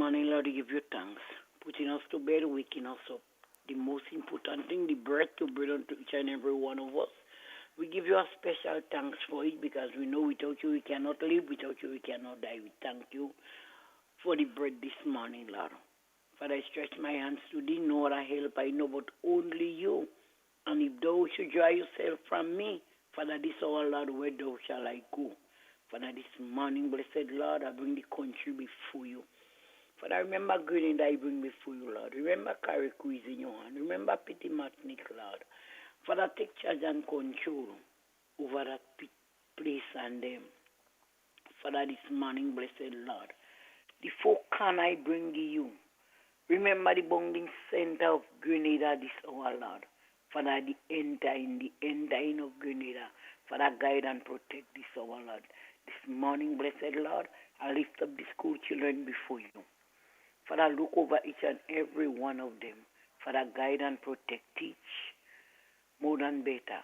morning, Lord, we give you thanks. Putting us to bed, waking us up. The most important thing, the breath you breathe unto each and every one of us. We give you a special thanks for it because we know without you we cannot live, without you we cannot die. We thank you for the bread this morning, Lord. Father, I stretch my hands to thee, no other help I know but only you. And if thou should draw yourself from me, Father, this hour, Lord, where thou shall I go? Father, this morning, blessed Lord, I bring the country before you. Father, remember Grenada I bring before you, Lord. Remember Carriacou is in your hand. Remember Petit Martinique, Lord. Father, take charge and control over that place and them. Father, this morning, blessed Lord, the four can I bring to you. Remember the bounding center of Grenada this hour, Lord. Father, the end time of Grenada. Father, guide and protect this hour, Lord. This morning, blessed Lord, I lift up the school children before you. Father, look over each and every one of them. Father, guide and protect, teach more than better.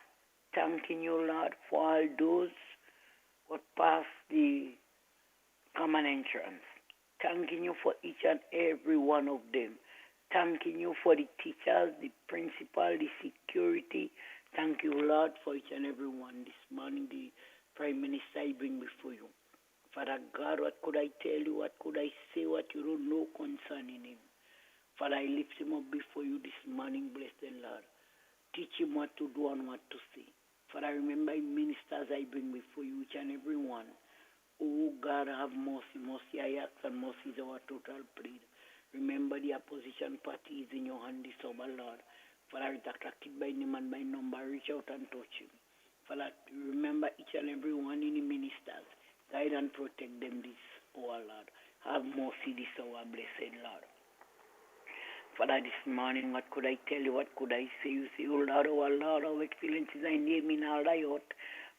Thanking you, Lord, for all those who pass the common entrance. Thanking you for each and every one of them. Thanking you for the teachers, the principal, the security. Thank you, Lord, for each and every one. This morning, the Prime Minister I bring before you. Father God, what could I tell you? What could I say? What you don't know concerning him? Father, I lift him up before you this morning, blessed Lord. Teach him what to do and what to say. Father, remember ministers I bring before you, each and every one. Oh God, have mercy. Mercy I ask, and mercy is our total plea. Remember the opposition party is in your hand this summer, Lord. Father, it's attracted by name and by number. Reach out and touch him. Father, remember each and every one in the ministers. Guide and protect them this hour, Lord. Have mercy this hour, blessed Lord. Father, this morning, what could I tell you? What could I say? You say, oh Lord, how excellent is thy name in all thy earth.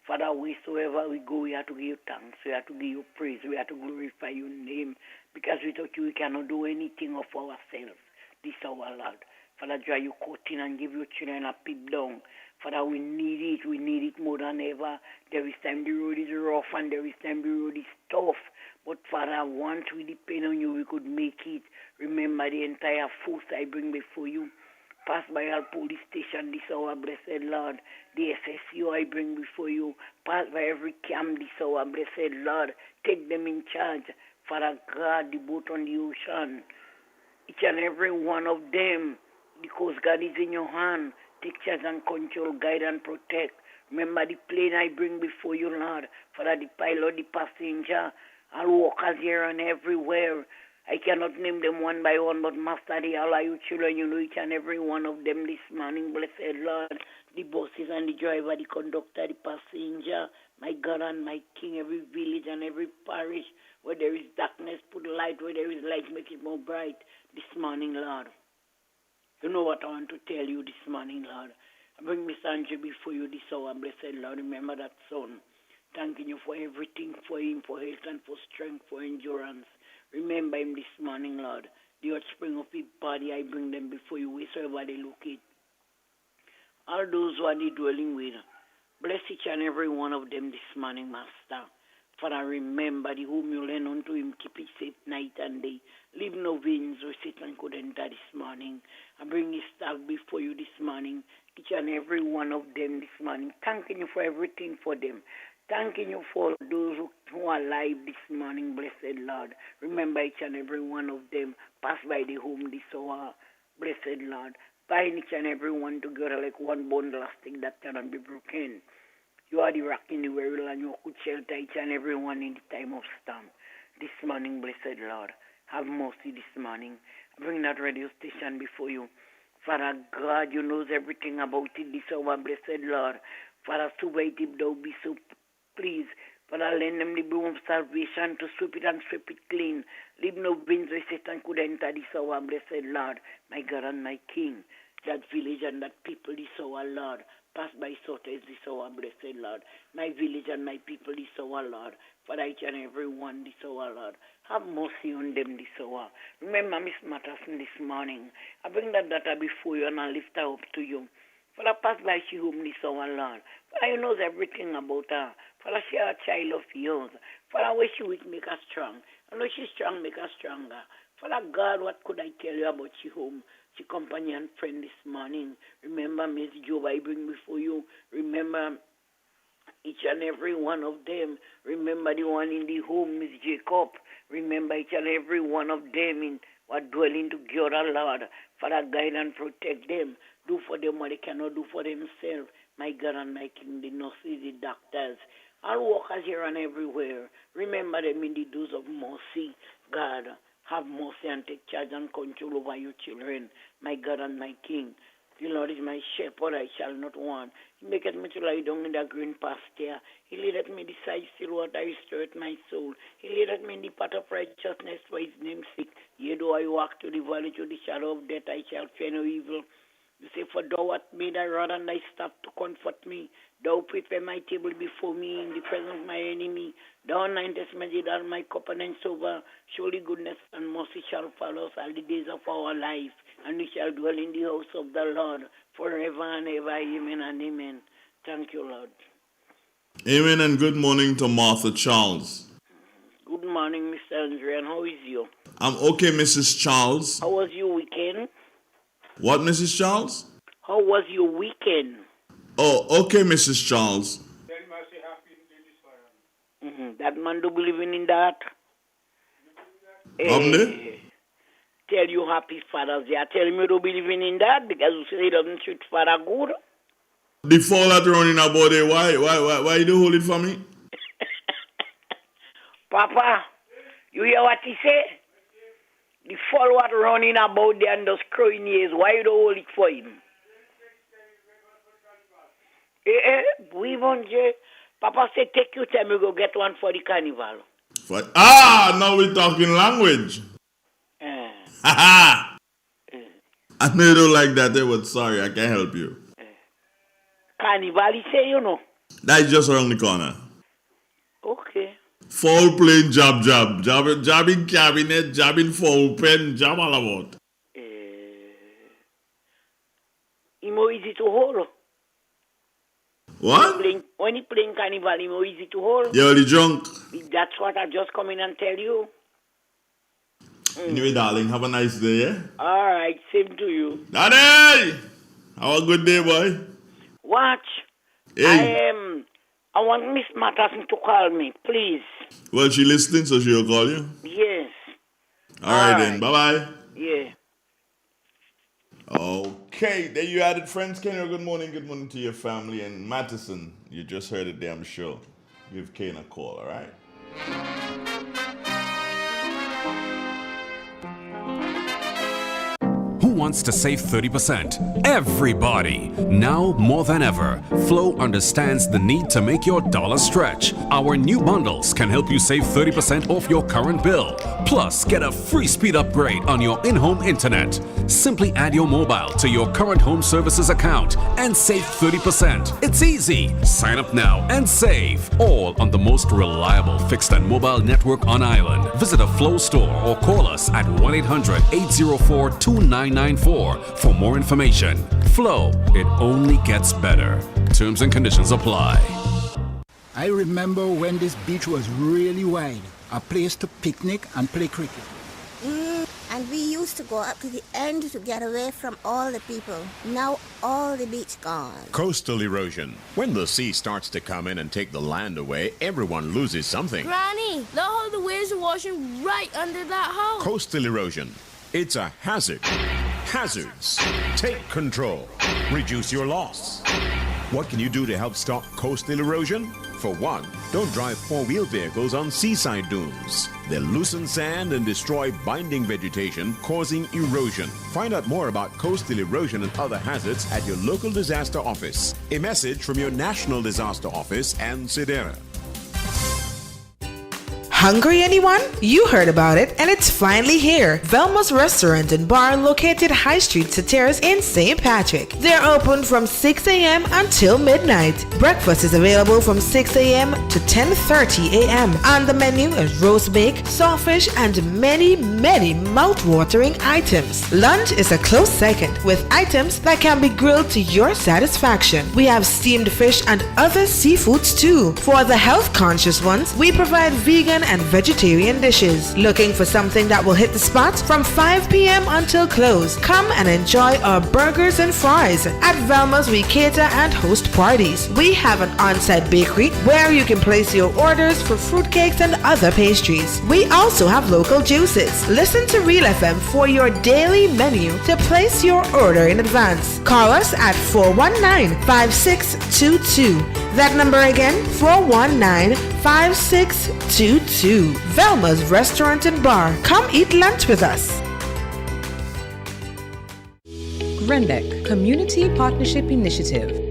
Father, wheresoever we go, we have to give you thanks. We have to give you praise. We have to glorify your name. Because without you, we cannot do anything of ourselves. This hour, Lord. Father, draw you cutting and give your children a peep down. Father, we need it. We need it more than ever. There is time the road is rough and there is time the road is tough. But Father, once we depend on you, we could make it. Remember the entire force I bring before you. Pass by our police station this hour, blessed Lord. The SSU I bring before you. Pass by every camp this hour, blessed Lord. Take them in charge. Father God, the boat on the ocean. Each and every one of them. The Coast Guard is in your hand. Take charge and control, guide and protect. Remember the plane I bring before you, Lord. Father, the pilot, the passenger, all workers here and everywhere. I cannot name them one by one, but Master, they all are you children. You know each and every one of them this morning, blessed Lord. The buses and the driver, the conductor, the passenger, my God and my King, every village and every parish. Where there is darkness, put light. Where there is light, make it more bright this morning, Lord. You know what I want to tell you this morning, Lord. I bring Mr. Andrew before you this hour, blessed Lord. Remember that son. Thanking you for everything, for him, for health and for strength, for endurance. Remember him this morning, Lord. The offspring of his body, I bring them before you, wheresoever they locate. All those who are dwelling with, bless each and every one of them this morning, Master. Father, remember the whom you lend unto him, keep it safe night and day. Leave no veins where Satan could enter this morning. I bring his staff before you this morning, each and every one of them this morning. Thanking you for everything for them. Thanking you for those who are alive this morning, blessed Lord. Remember each and every one of them. Pass by the home this hour, blessed Lord. Bind each and every one together like one bundle of stick that cannot be broken. You are the rock in the world, and you could shelter each and every one in the time of storm. This morning, blessed Lord, have mercy this morning. Bring that radio station before you. Father God, you knows everything about it this hour, blessed Lord. Father, so wait if thou be so pleased. Father, lend them the broom of salvation to sweep it and sweep it clean. Leave no winds where Satan could enter this hour, blessed Lord, my God and my King. That village and that people this hour, Lord. Pass by Sotes this hour, blessed Lord. My village and my people this hour, Lord. Father, each and every one this hour, Lord. Have mercy on them this hour. Remember Miss Matterson this morning. I bring that data before you and I lift her up to you. Father, pass by she home this hour, Lord. Father, you knows everything about her. Father, she is a child of yours. Father, where she weak, make her strong. I know she's strong, make her stronger. Father God, what could I tell you about she home? She company and friend this morning. Remember Miss Job I bring before you. Remember each and every one of them. Remember the one in the home, Miss Jacob. Remember each and every one of them in what dwelling together, Lord. Father, guide and protect them. Do for them what they cannot do for themselves. My God and my King, the nurses, the doctors, all workers here and everywhere. Remember them in the doors of mercy. God, have mercy and take charge and control over your children. My God and my King. The Lord is my shepherd, I shall not want. He maketh me to lie down in the green pasture. He leadeth me beside still water, he stirreth my soul. He leadeth me in the path of righteousness for his name's sake. Yea, though I walk to the valley, to the shadow of death, I shall fear no evil. You say, for thou art made thy rod and thy staff to comfort me. Thou prepare my table before me in the presence of my enemy. Thou anointest my head and my cup and over. Surely goodness and mercy shall follow us all the days of our life, and we shall dwell in the house of the Lord forever and ever. Amen and amen. Thank you, Lord. Amen, and good morning to Martha Charles. Good morning, Mr. Andre, and how is you? I'm okay, Mrs. Charles. How was your weekend? What, Mrs. Charles? How was your weekend? Oh, okay, Mrs. Charles. That man do believing in that? Tell you happy Father's Day. I tell him you do believing in that because you say he doesn't treat Father good. Before that running about it, why you do hold it for me? Papa, you hear what he say? The fall what running about there and those crowing ears, why you don't hold it for him? We want you. Papa said, take your time, you go get one for the carnival. Now we're talking language. I know you don't like that, but sorry, I can't help you. Carnival, he say, you know. That's just around the corner. Okay. Foul playing job in cabinet, job in foul pen, job all about. It's more easy to hold. What? When he playing carnival, it's more easy to hold. You're already drunk. That's what I just come in and tell you. Anyway, darling, have a nice day, yeah? All right, same to you. Daddy! Have a good day, boy. Watch. Hey. I want Miss Matterson to call me, please. Well, she listening, so she'll call you? Yes. All right, then. Bye-bye. Yeah. Okay, there you had it, friends. Kenya, good morning to your family. And Matterson, you just heard it there, I'm sure. Give Kane a call, all right? Who wants to save 30%? Everybody! Now more than ever, Flow understands the need to make your dollar stretch. Our new bundles can help you save 30% off your current bill. Plus, get a free speed upgrade on your in-home internet. Simply add your mobile to your current home services account and save 30%. It's easy. Sign up now and save. All on the most reliable fixed and mobile network on island. Visit a Flow store or call us at 1-800-804-2994 for more information. Flow, it only gets better. Terms and conditions apply. I remember when this beach was really wide, a place to picnic and play cricket. And we used to go up to the end to get away from all the people. Now all the beach gone. Coastal erosion. When the sea starts to come in and take the land away, everyone loses something. Granny, look how the waves are washing right under that house. Coastal erosion. It's a hazard. Hazards. Take control. Reduce your loss. What can you do to help stop coastal erosion? For one, don't drive four-wheel vehicles on seaside dunes. They loosen sand and destroy binding vegetation, causing erosion. Find out more about coastal erosion and other hazards at your local disaster office. A message from your National Disaster Office and Sedera. Hungry, anyone? You heard about it, and it's finally here. Velma's Restaurant and Bar, located High Street Sateras in St. Patrick. They're open from 6 a.m. until midnight. Breakfast is available from 6 a.m. to 10:30 a.m. On the menu is roast bake, sawfish, and many mouth-watering items. Lunch is a close second, with items that can be grilled to your satisfaction. We have steamed fish and other seafoods too. For the health-conscious ones, we provide vegan and vegetarian dishes. Looking for something that will hit the spot? From 5 p.m. until close, come and enjoy our burgers and fries. At Velma's, we cater and host parties. We have an on-site bakery where you can place your orders for fruitcakes and other pastries. We also have local juices. Listen to Real FM for your daily menu to place your order in advance. Call us at 419-5622. That number again, 419-5622. Velma's Restaurant and Bar. Come eat lunch with us. Grendek Community Partnership Initiative.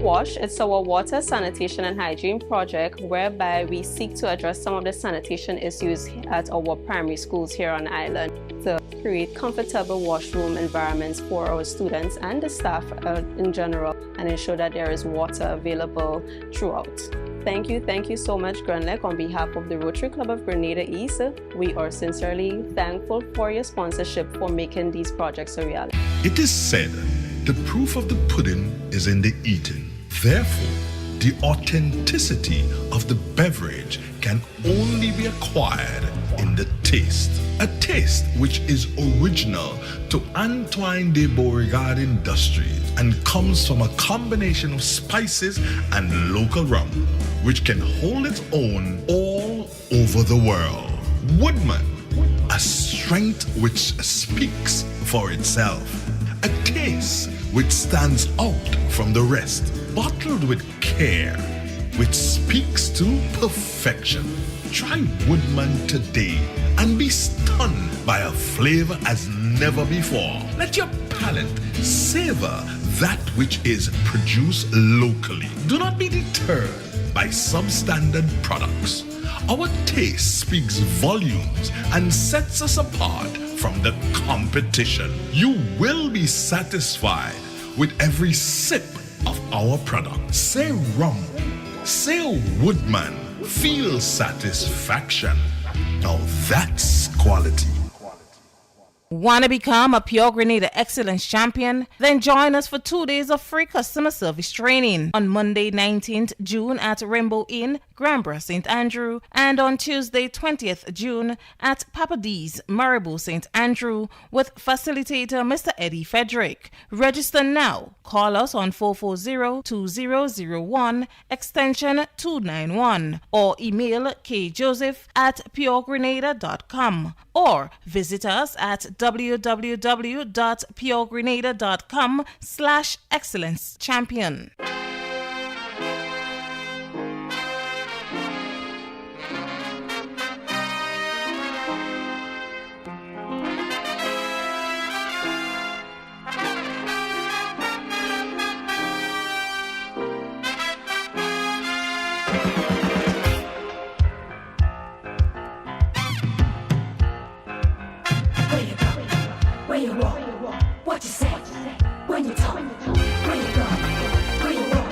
WASH, it's our water, sanitation and hygiene project whereby we seek to address some of the sanitation issues at our primary schools here on island to create comfortable washroom environments for our students and the staff in general and ensure that there is water available throughout. Thank you so much, Grendek. On behalf of the Rotary Club of Grenada East, we are sincerely thankful for your sponsorship for making these projects a reality. It is said, the proof of the pudding is in the eating. Therefore, the authenticity of the beverage can only be acquired in the taste. A taste which is original to Antoine de Beauregard Industries and comes from a combination of spices and local rum, which can hold its own all over the world. Woodman, a strength which speaks for itself. A taste which stands out from the rest, bottled with care, which speaks to perfection. Try Woodman today and be stunned by a flavor as never before. Let your palate savor that which is produced locally. Do not be deterred by substandard products. Our taste speaks volumes and sets us apart from the competition. You will be satisfied with every sip of our product. Say rum, say Woodman, feel satisfaction. Now that's quality. Want to become a Pure Grenada Excellence Champion? Then join us for 2 days of free customer service training on Monday 19th June at Rainbow Inn, Granborough, St. Andrew, and on Tuesday 20th June at Papa D's, Maribou, St. Andrew with facilitator Mr. Eddie Frederick. Register now. Call us on 440-2001 extension 291 or email kjoseph@puregrenada.com or visit us at www.puregrenada.com/excellence champion. Where you walk, what you say, when you talk, where you go, where you walk,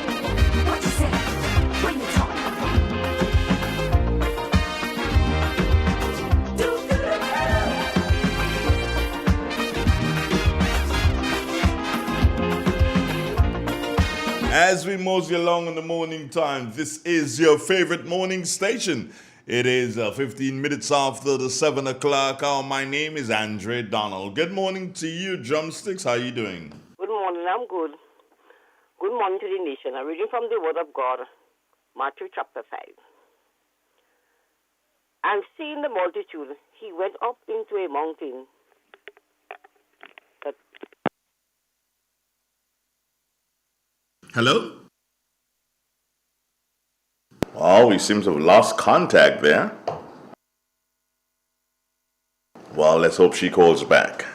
what you say, when you talk. As we mosey along in the morning time, this is your favorite morning station. It is 15 minutes after the 7 o'clock hour. My name is Andre Donald. Good morning to you, Drumsticks. How are you doing? Good morning, I'm good. Good morning to the nation. I'm reading from the Word of God, Matthew chapter 5. And seeing the multitude, he went up into a mountain. Hello? Oh, we seem to have lost contact there. Well, let's hope she calls back.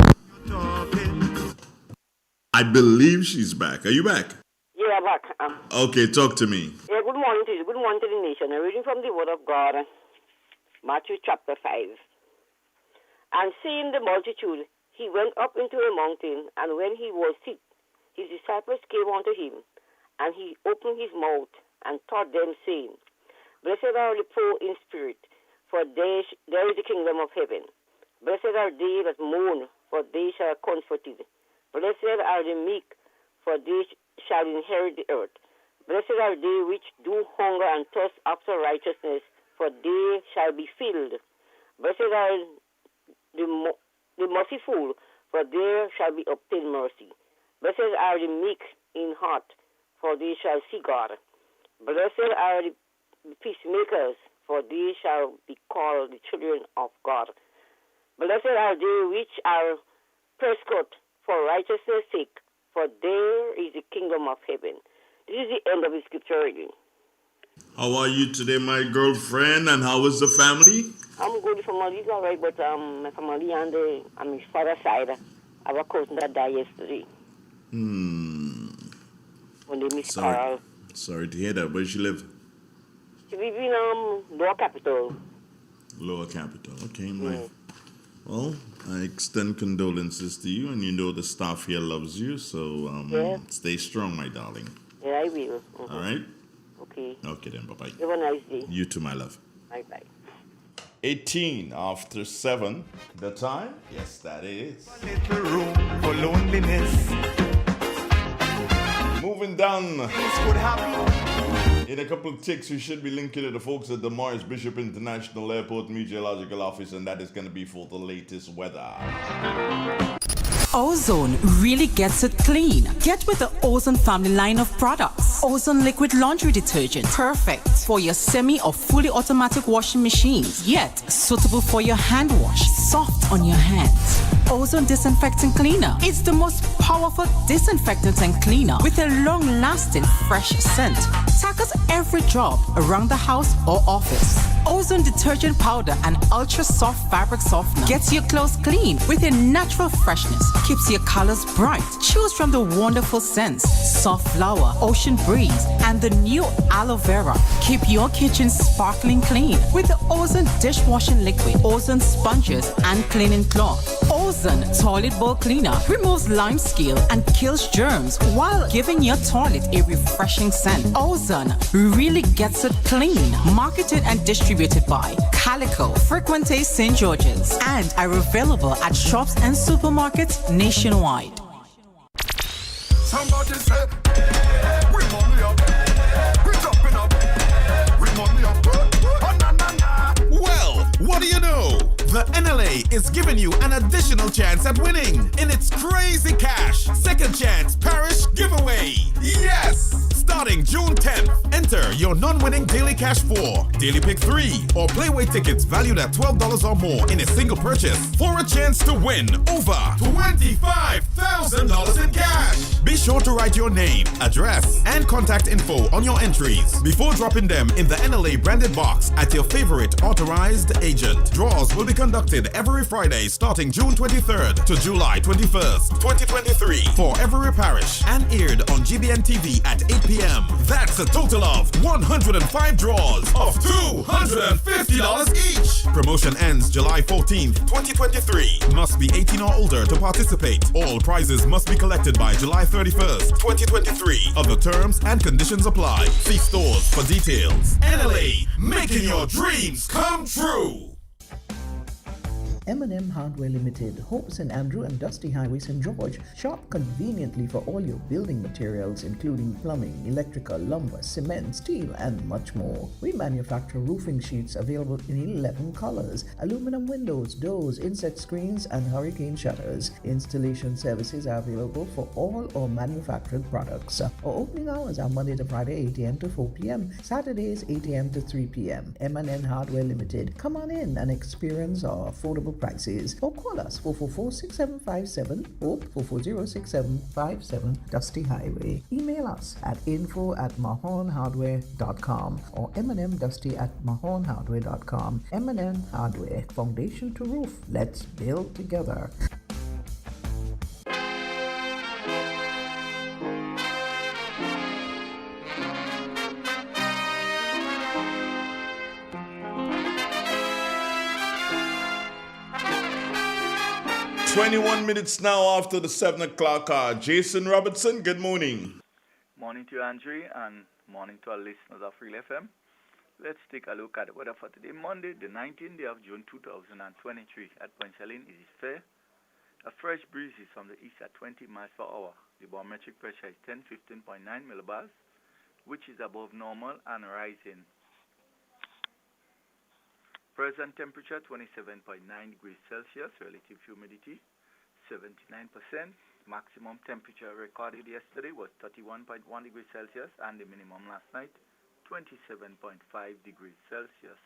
I believe she's back. Are you back? Yeah, back. Okay, talk to me. Yeah, good morning to you. Good morning to the nation. I'm reading from the Word of God, Matthew chapter 5. And seeing the multitude, he went up into a mountain, and when he was sick, his disciples came unto him, and he opened his mouth and taught them, saying, Blessed are the poor in spirit, for there is the kingdom of heaven. Blessed are they that mourn, for they shall be comforted. Blessed are the meek, for they shall inherit the earth. Blessed are they which do hunger and thirst after righteousness, for they shall be filled. Blessed are the merciful, for they shall be obtained mercy. Blessed are the meek in heart, for they shall see God. Blessed are the peacemakers, for they shall be called the children of God. Blessed are they which are persecuted for righteousness' sake, for there is the kingdom of heaven. This is the end of the scripture reading. How are you today, my girlfriend, and how is the family? I'm good. The family is all right, but my family on my father's side, I have a cousin that died yesterday. When they miss Carol. Sorry to hear that. Where does she live? She lives in Lower Capital. Lower Capital. Okay, well, I extend condolences to you, and you know the staff here loves you, so stay strong, my darling. Yeah, I will. All right? Okay. Okay then, bye-bye. Have a nice day. You too, my love. Bye-bye. 18 after 7. The time? Yes, that is. A little room for loneliness. Moving down. In a couple of ticks, we should be linking to the folks at the Morris Bishop International Airport Meteorological Office, and that is going to be for the latest weather. Ozone really gets it clean. Get with the Ozone family line of products. Ozone liquid laundry detergent, perfect for your semi or fully automatic washing machines, yet suitable for your hand wash, soft on your hands. Ozone disinfectant cleaner. It's the most powerful disinfectant and cleaner with a long-lasting fresh scent. Tackles every job around the house or office. Ozone detergent powder and ultra soft fabric softener gets your clothes clean with a natural freshness. Keeps your colors bright. Choose from the wonderful scents: soft flower, ocean breeze, and the new aloe vera. Keep your kitchen sparkling clean with the Ozone dishwashing liquid, Ozone sponges, and cleaning cloth. Ozone toilet bowl cleaner removes lime scale and kills germs while giving your toilet a refreshing scent. Ozone really gets it clean. Marketed and distributed by Calico, Frequente St. George's, and are available at shops and supermarkets nationwide. Somebody say, bring money up, bring jumping up, bring money up. Oh, na, na, na. Well, what do you know? The NLA is giving you an additional chance at winning in its Crazy Cash Second Chance Parish Giveaway. Yes! Starting June 10th, enter your non-winning Daily Cash 4, Daily Pick 3, or Playway tickets valued at $12 or more in a single purchase for a chance to win over $25,000 in cash. Be sure to write your name, address, and contact info on your entries before dropping them in the NLA branded box at your favorite authorized agent. Draws will be conducted every Friday starting June 23rd to July 21st, 2023 for every parish and aired on GBN TV at 8 p.m. That's a total of 105 draws of $250 each. Promotion ends July 14th, 2023. Must be 18 or older to participate. All prizes must be collected by July 31st, 2023. Other terms and conditions apply. See stores for details. NLA, making your dreams come true. M&M Hardware Limited, Hope St. Andrew and Dusty Highway, St. George. Shop conveniently for all your building materials including plumbing, electrical, lumber, cement, steel, and much more. We manufacture roofing sheets available in 11 colors, aluminum windows, doors, insect screens, and hurricane shutters. Installation services are available for all our manufactured products. Our opening hours are Monday to Friday 8 a.m. to 4 p.m., Saturdays 8 a.m. to 3 p.m. M&M Hardware Limited. Come on in and experience our affordable prices, or call us 444-6757 or 440-6757 Dusty Highway. Email us at info@mahonhardware.com or mnmdusty@mahonhardware.com. M&M Hardware, foundation to roof. Let's build together. "21 minutes now after the 7 o'clock hour. Jason Robertson, good morning. Morning to you, Andre, and morning to our listeners of Real FM. Let's take a look at the weather for today, Monday, the 19th day of June 2023. At Point Selene, it is fair. A fresh breeze is from the east at 20 miles per hour. The barometric pressure is 1015.9 millibars, which is above normal and rising. Present temperature 27.9 degrees Celsius, relative humidity 79%. Maximum temperature recorded yesterday was 31.1 degrees Celsius, and the minimum last night 27.5 degrees Celsius.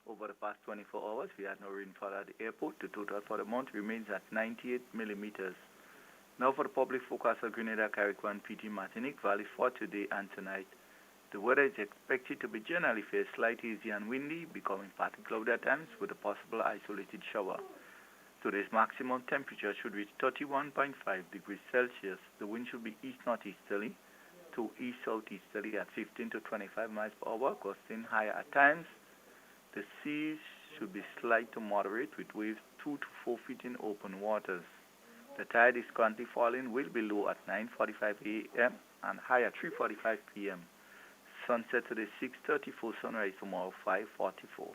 Over the past 24 hours, we had no rainfall at the airport. The total for the month remains at 98 millimeters. Now for the public forecast of Grenada, Carriacou, PT, Martinique Valley for today and tonight. The weather is expected to be generally fair, slight hazy and windy, becoming partly cloudy at times with a possible isolated shower. Today's maximum temperature should reach 31.5 degrees Celsius. The wind should be east-northeasterly to east-southeasterly at 15 to 25 miles per hour, gusting higher at times. The seas should be slight to moderate with waves 2 to 4 feet in open waters. The tide is currently falling, will be low at 9:45 a.m. and high at 3:45 p.m. Sunset today 6:34, sunrise tomorrow 5:44.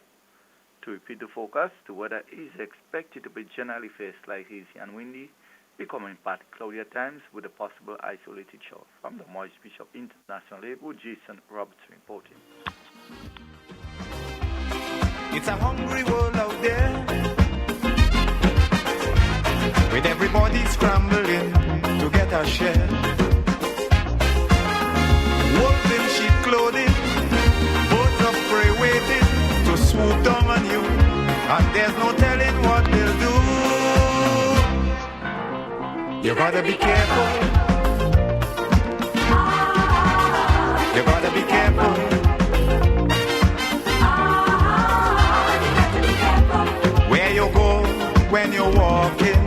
To repeat the forecast, the weather is expected to be generally fair, slight hazy and windy, becoming partly cloudy at times with a possible isolated shower. From the Maurice Bishop International Airport, Jason Roberts reporting. It's a hungry world out there, with everybody scrambling to get a share. Wolves in sheep clothing, birds of prey waiting to swoop down on you, and there's no telling what they'll do. You gotta be careful. You gotta be careful. Where you go when you're walking,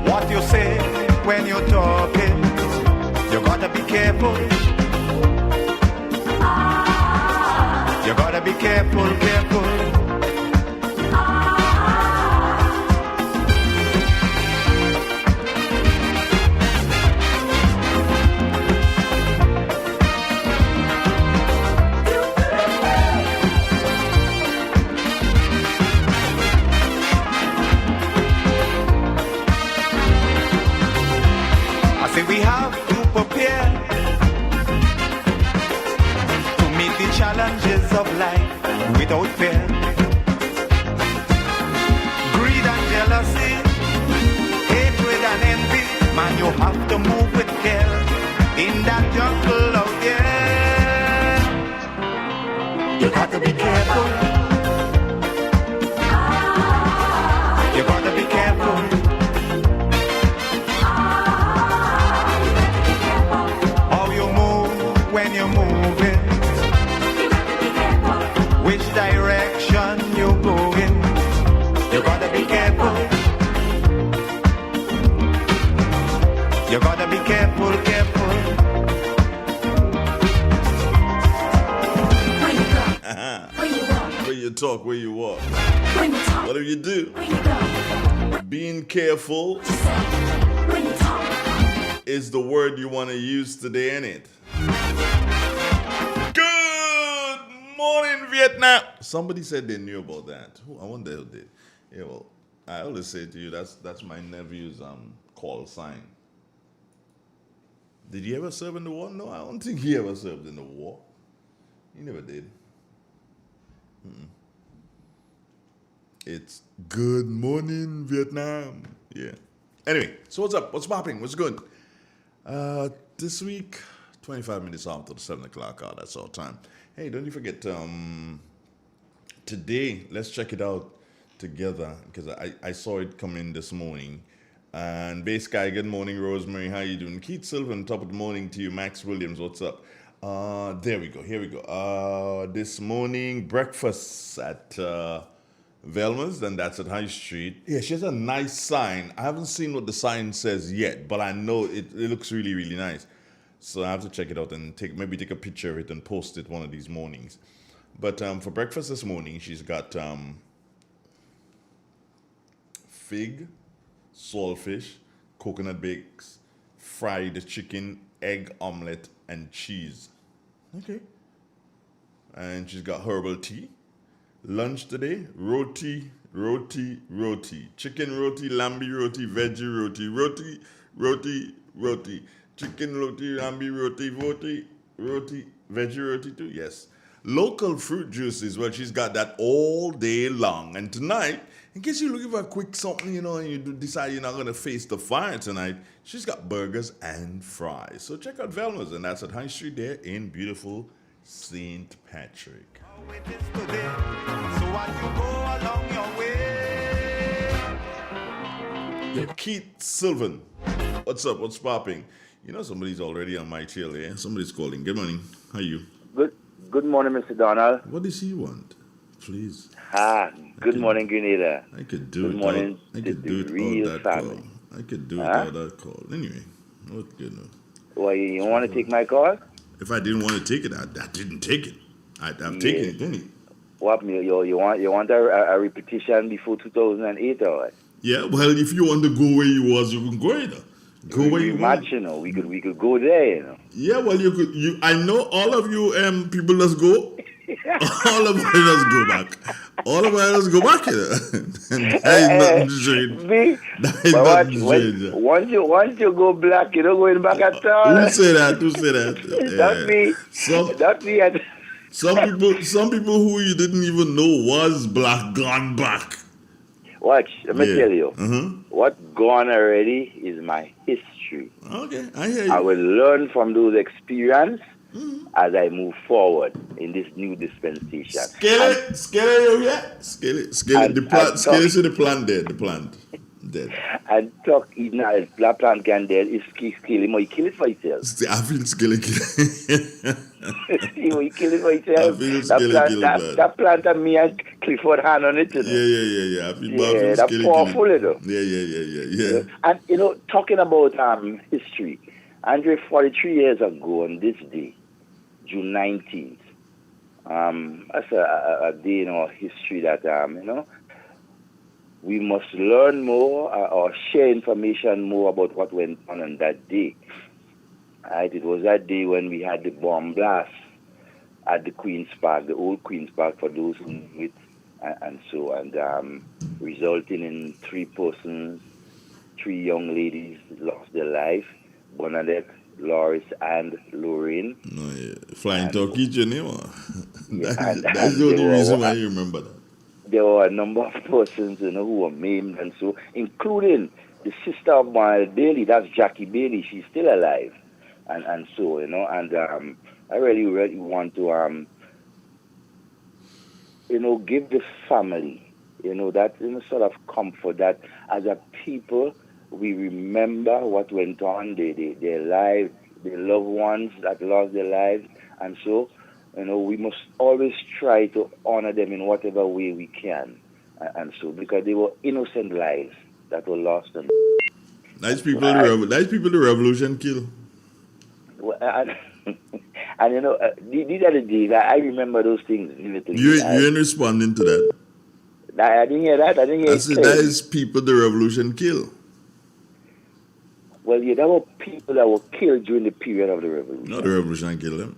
what you say when you're talking, you gotta be careful. You gotta be careful, careful. I say we have to prepare to meet the challenges of life without fear. Greed and jealousy, hatred and envy, man, you have to move with care in that jungle out there. You got to be careful. You got to be careful. How you move when you're moving, which direction you're going, you gotta be careful. You gotta be careful, careful. Where you go, where you walk, Where you talk, where you walk. when you talk, What do you do? where you go, Being careful when you talk. is the word you want to use today, innit? Good morning, Vietnam. Somebody said they knew about that. I wonder who did. Yeah, well, I always say to you, that's my nephew's call sign. Did he ever serve in the war? No, I don't think he ever served in the war. He never did. It's good morning, Vietnam. Yeah. Anyway, so what's up? What's popping? What's good? This week, 25 minutes after the 7 o'clock hour, that's our time. Hey, don't you forget, today, let's check it out together, because I saw it come in this morning. And Bay Sky, good morning, Rosemary, how you doing? Keith Sylvan, top of the morning to you. Max Williams, what's up? There we go, here we go. This morning, breakfast at Velma's, and that's at High Street. Yeah, she has a nice sign. I haven't seen what the sign says yet, but I know it looks really, really nice. So I have to check it out and maybe take a picture of it and post it one of these mornings. But for breakfast this morning, she's got fig, saltfish, coconut bakes, fried chicken, egg omelette, and cheese. Okay. And she's got herbal tea. Lunch today, roti. Chicken roti, lambi roti, veggie roti. Chicken roti, lambi roti, veggie roti too, yes. local fruit juices. Well, she's got that all day long. And tonight, in case you're looking for a quick something, and you decide you're not going to face the fire tonight, she's got burgers and fries. So check out Velma's, and that's at High Street there in beautiful St. Patrick. So as you go along your way. Keith Sylvan, what's up? What's popping? Somebody's already on my trail here. Somebody's calling. Good morning. How are you? Good morning, Mr. Donald. What does he want? Please. Good morning, Grenada. I could do good it. Morning I could do it real all that family. call. I could do it all that call. Anyway, what good enough. Well, you want to take my call? If I didn't want to take it, I didn't take it. I've taken it, didn't it? What you want a repetition before 2008, or what? Yeah. Well, if you want to go where you was, you can go there. Go where you want. We could go there, Yeah. Well, you could. I know all of you people. Let's go. All of us let's go back. All of us go back here. That ain't nothing strange. That ain't nothing strange. Once you go black, you don't going back at all. Who say that? Not me. Some people who you didn't even know was black gone back. Watch, let me tell you. What gone already is my history. Okay, I hear you. I will learn from those experiences as I move forward in this new dispensation. Scale it, the plant dead. Dead. And talk even as black plant can dead is kill him or you kill it for itself. I feel scaly kill. You kill it for itself. I feel scaly kill. That plant and me and Clifford hand on it. Yeah. I feel that's powerful, though. Yeah. And talking about history, Andre, 43 years ago on this day, June 19th, that's a day in our history that we must learn more or share information more about what went on that day. Right? It was that day when we had the bomb blast at the Queen's Park, the old Queen's Park, for those who knew it, resulting in 3 persons, 3 young ladies lost their life, Bernadette, Loris, and Lorraine. No, yeah. Flying Turkey, Geneva. That's the only reason why you remember that. There were a number of persons, who were maimed, and so, including the sister of Miles Bailey, that's Jackie Bailey. She's still alive, and so, I really want to, give the family, that sort of comfort that as a people we remember what went on, their lives, their loved ones that lost their lives, and so. We must always try to honor them in whatever way we can. And so, because they were innocent lives that were lost. Nice people the revolution kill. These are the days. I remember those things vividly. You ain't responding to that. I didn't hear that. I didn't hear it. That is people the revolution kill. Well, there were people that were killed during the period of the revolution. No, the revolution killed them.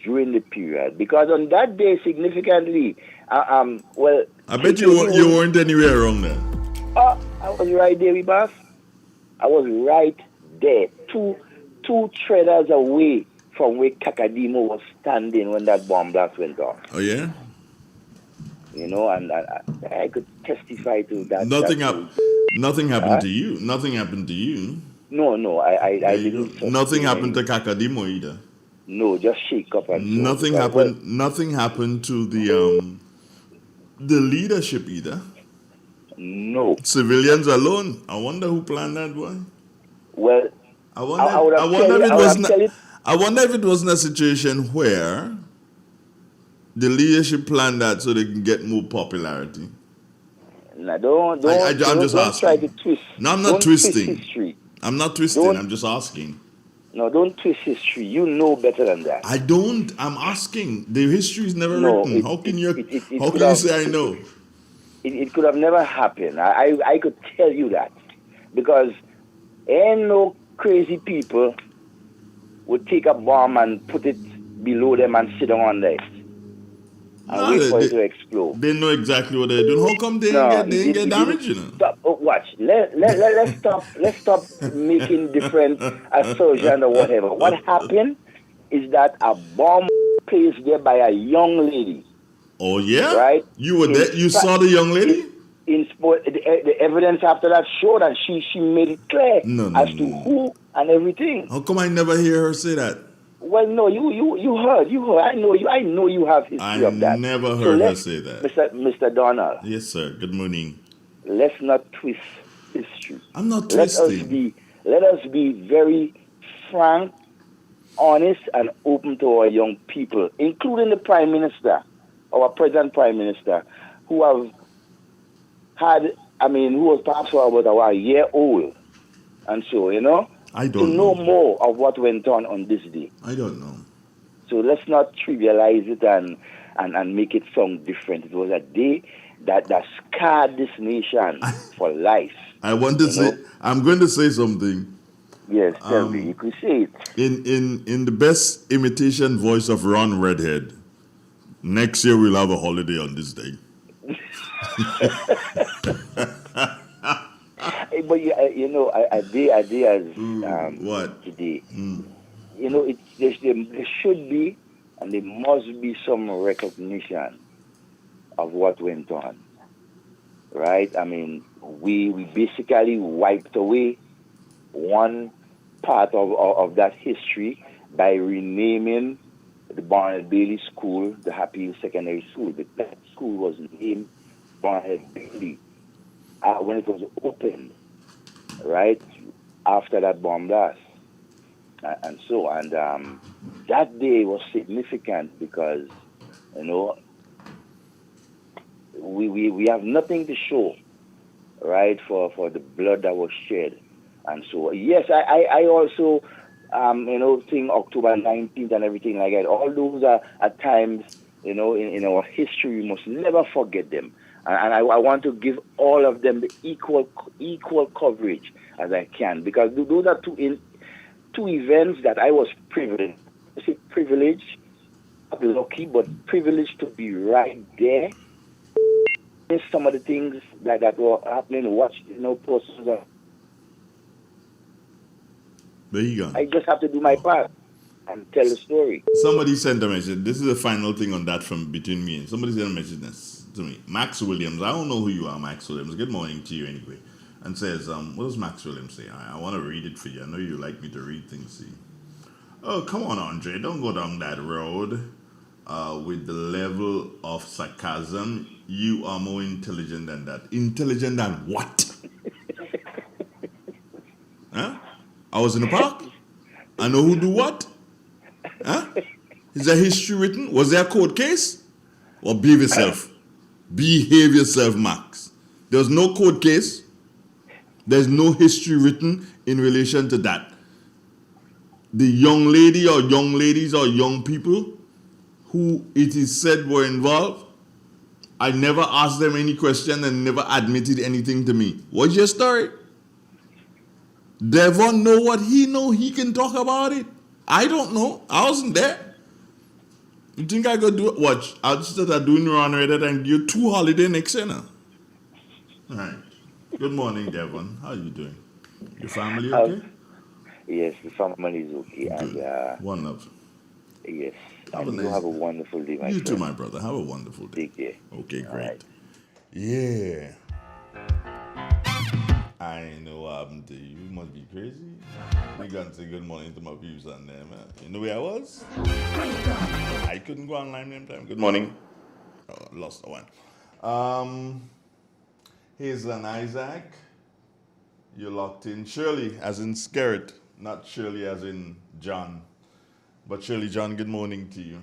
During the period, because on that day, significantly, I bet you weren't anywhere wrong there. I was right there, boss. I was right there, two treaders away from where Kakadimo was standing when that bomb blast went off. Oh yeah. And I could testify to that. Nothing happened to you. Nothing happened to you. No, I didn't. Nothing happened to Kakadimo either. No, just shake up and nothing happened. Nothing happened to the leadership either. No. Civilians alone. I wonder who planned that, boy. Well, I wonder if it wasn't a situation where the leadership planned that so they can get more popularity. No, I'm just asking. Try to twist. No, I'm not twisting. History. I'm not twisting. I'm just asking. No, don't twist history. You know better than that. I don't. I'm asking. The history is never written. How can you say I know? It could have never happened. I could tell you that. Because ain't no crazy people would take a bomb and put it below them and sit down on it. And wait for it to explode. They know exactly what they're doing. How come they didn't get damaged? Stop. Watch. Let's stop making different assertions or whatever. What happened is that a bomb placed there by a young lady. Oh yeah, right? You were there. You saw the young lady. In sport, the evidence after that showed that she made it clear as to who and everything. How come I never hear her say that? Well, no, you heard. I know you have history of that. I never heard her say that. Mr. Donald. Yes, sir. Good morning. Let's not twist history. I'm not twisting. Let us be very frank, honest, and open to our young people, including the Prime Minister, our present Prime Minister, who have who was perhaps about a year old. And so, I don't know more of what went on this day. I don't know. So let's not trivialize it and make it sound different. It was a day that scarred this nation for life. I'm going to say something. Yes, tell me. You could say it. In the best imitation voice of Ron Redhead, next year we'll have a holiday on this day. But a day as today. There should be and there must be some recognition of what went on, right? I mean, we basically wiped away one part of that history by renaming the Barnett Bailey School the Happy Secondary School. That school was named Barnett Bailey when it was opened, right, after that bomb blast. And that day was significant because, we have nothing to show, right, for the blood that was shed. And so, yes, I also, think October 19th and everything like that, all those are at times, in our history, we must never forget them. And I want to give all of them the equal coverage as I can, because those are two events that I was privileged. I say privileged, not lucky, but privileged to be right there. Some of the things that were happening, watch, posters. There you go. I just have to do my part and tell the story. Somebody sent a message. This is the final thing on that from between me. Somebody sent a message to me. Max Williams. I don't know who you are, Max Williams. Good morning to you anyway. And says, what does Max Williams say? I want to read it for you. I know you like me to read things. See. Oh, come on, Andre. Don't go down that road with the level of sarcasm. You are more intelligent than that. Intelligent than what? Huh? I was in the park. I know who do what. Huh? Is there history written? Was there a court case? Or behave yourself. Behave yourself, Max. There was no court case. There's no history written in relation to that. The young lady or young ladies or young people who it is said were involved, I never asked them any question and never admitted anything to me. What's your story? Devon know what he know. He can talk about it. I don't know. I wasn't there. You think I go do it? Watch. I'll just start doing Ron Reddit and give you 2 holiday next year now. All right. Good morning, Devon. How are you doing? Your family okay? Yes, the family is okay. Good. And, one love. Yes. And you have a wonderful day, my friend. You too, my brother. Have a wonderful day. Take care. Okay, great. Right. Yeah. I know what happened to you. You must be crazy. We gonna say good morning to my views on there, man. You know where I was? I couldn't go online them time. Good morning. Oh, I lost the one. Hazel and Isaac. You're locked in. Shirley, as in Skerrit, not Shirley as in John. But Shirley John, good morning to you.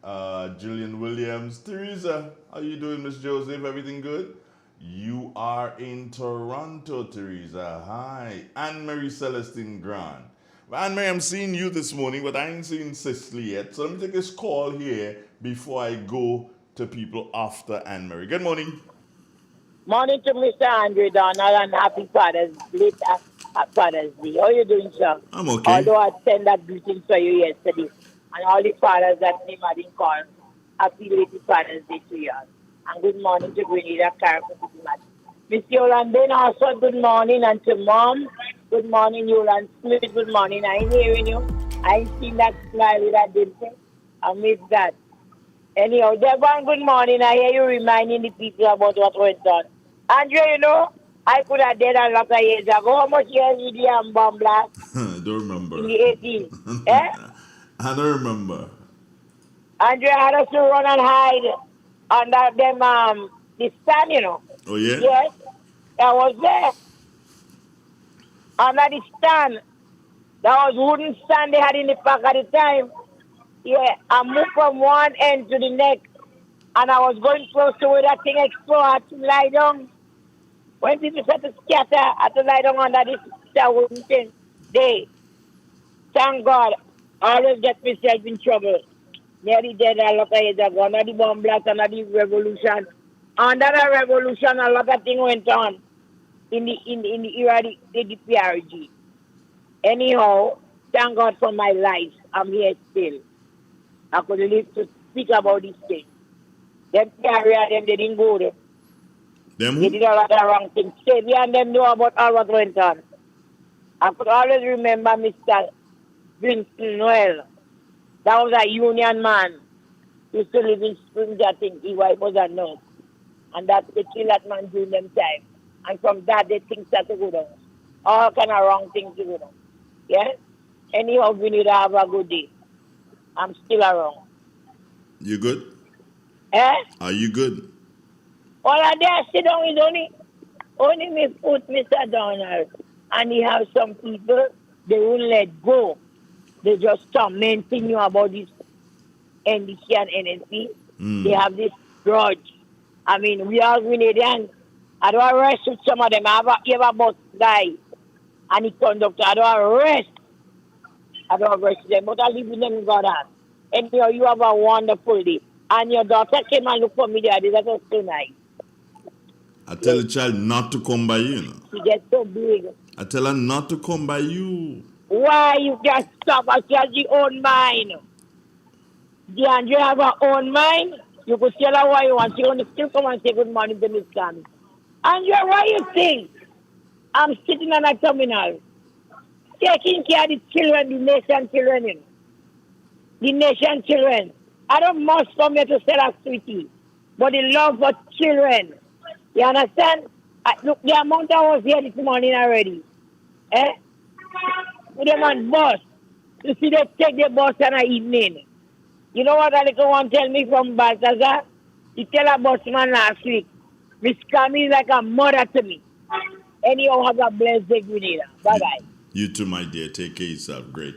Jillian Williams. Teresa, how you doing, Miss Joseph? Everything good? You are in Toronto, Teresa. Hi. Anne-Marie Celestine Grant. Well, Anne-Marie, I'm seeing you this morning, but I ain't seen Cicely yet. So let me take this call here before I go to people after Anne-Marie. Good morning. Morning to Mr. Andre Donald and happy Father's Day. Father's Day. How are you doing, sir? I'm okay. Although I sent that greetings for you yesterday. And all the fathers that name I didn't call, happy late Father's Day to you. And good morning to Grenada, Caracas, Miss Yolanda also, good morning. And to Mom, good morning, Yolanda Smith, good morning. I ain't hearing you. I ain't seen that smile with that dimple. I missed that. Anyhow, Devon, good morning. I hear you reminding the people about what went on. Andre, you know, I could have did a lot of years ago. How much years did you bomb blast Don't remember. in the 80s? Eh? I don't remember. Andre had us to run and hide under them, the stand, you know. Oh, yeah? Yes, I was there. Under the stand. That was wooden stand they had in the park at the time. Yeah, I moved from one end to the next. And I was going close to where that thing exploded. I had to lie down. When people start to scatter, I had to lie down under this wooden thing. They, thank God, I always get myself in trouble. Nearly dead a lot of years ago. Under the bomb blast, under the revolution. Under the revolution, a lot of things went on in the era of the PRG. Anyhow, thank God for my life. I'm here still. I could live to speak about this thing. Them carrier, them, they didn't go there. Them They did a lot of wrong things. Xavier and them know about all what went on. I could always remember Mr. Vincent Noel. That was a union man. He used to live in Springs, I think. His wife was a nurse. And that they killed that man during them time. And from that, they things start to go down. All kind of wrong things to go down. Yeah? Anyhow, we need to have a good day. I'm still around. You good? Eh? Are you good? All of that sit down is only me put Mr. Donald. And he have some people, they won't let go. They just tormenting you about this NDC and NNC. They have this grudge. I mean, we are Grenadians. I don't arrest with some of them. I have a bus guy and the conductor. I don't arrest them, but I live with them in God's hand. And you have a wonderful day. And your daughter came and looked for me the other day. That was so nice. I tell a child not to come by you, you know. She gets so big. I tell her not to come by you. Why you can't stop? I she has her own mind. DeAndre have her own mind. You could tell her why you want. She only still come and say good morning to Miss Cammy. Andrea, why you think I'm sitting on a terminal taking care of the children, the nation children, you know? The nation children. I don't must come here to sell a sweetie, but the love for children. You understand? Look, the amount I was here this morning already. Eh? With them on bus. You see they take the bus in the evening. You know what a little one tell me from Balthazar? He tell a busman last week, Miss Cammy is like a mother to me. Anyhow, have a blessed day, Grenada. Bye-bye. You too, my dear. Take care of yourself. Great.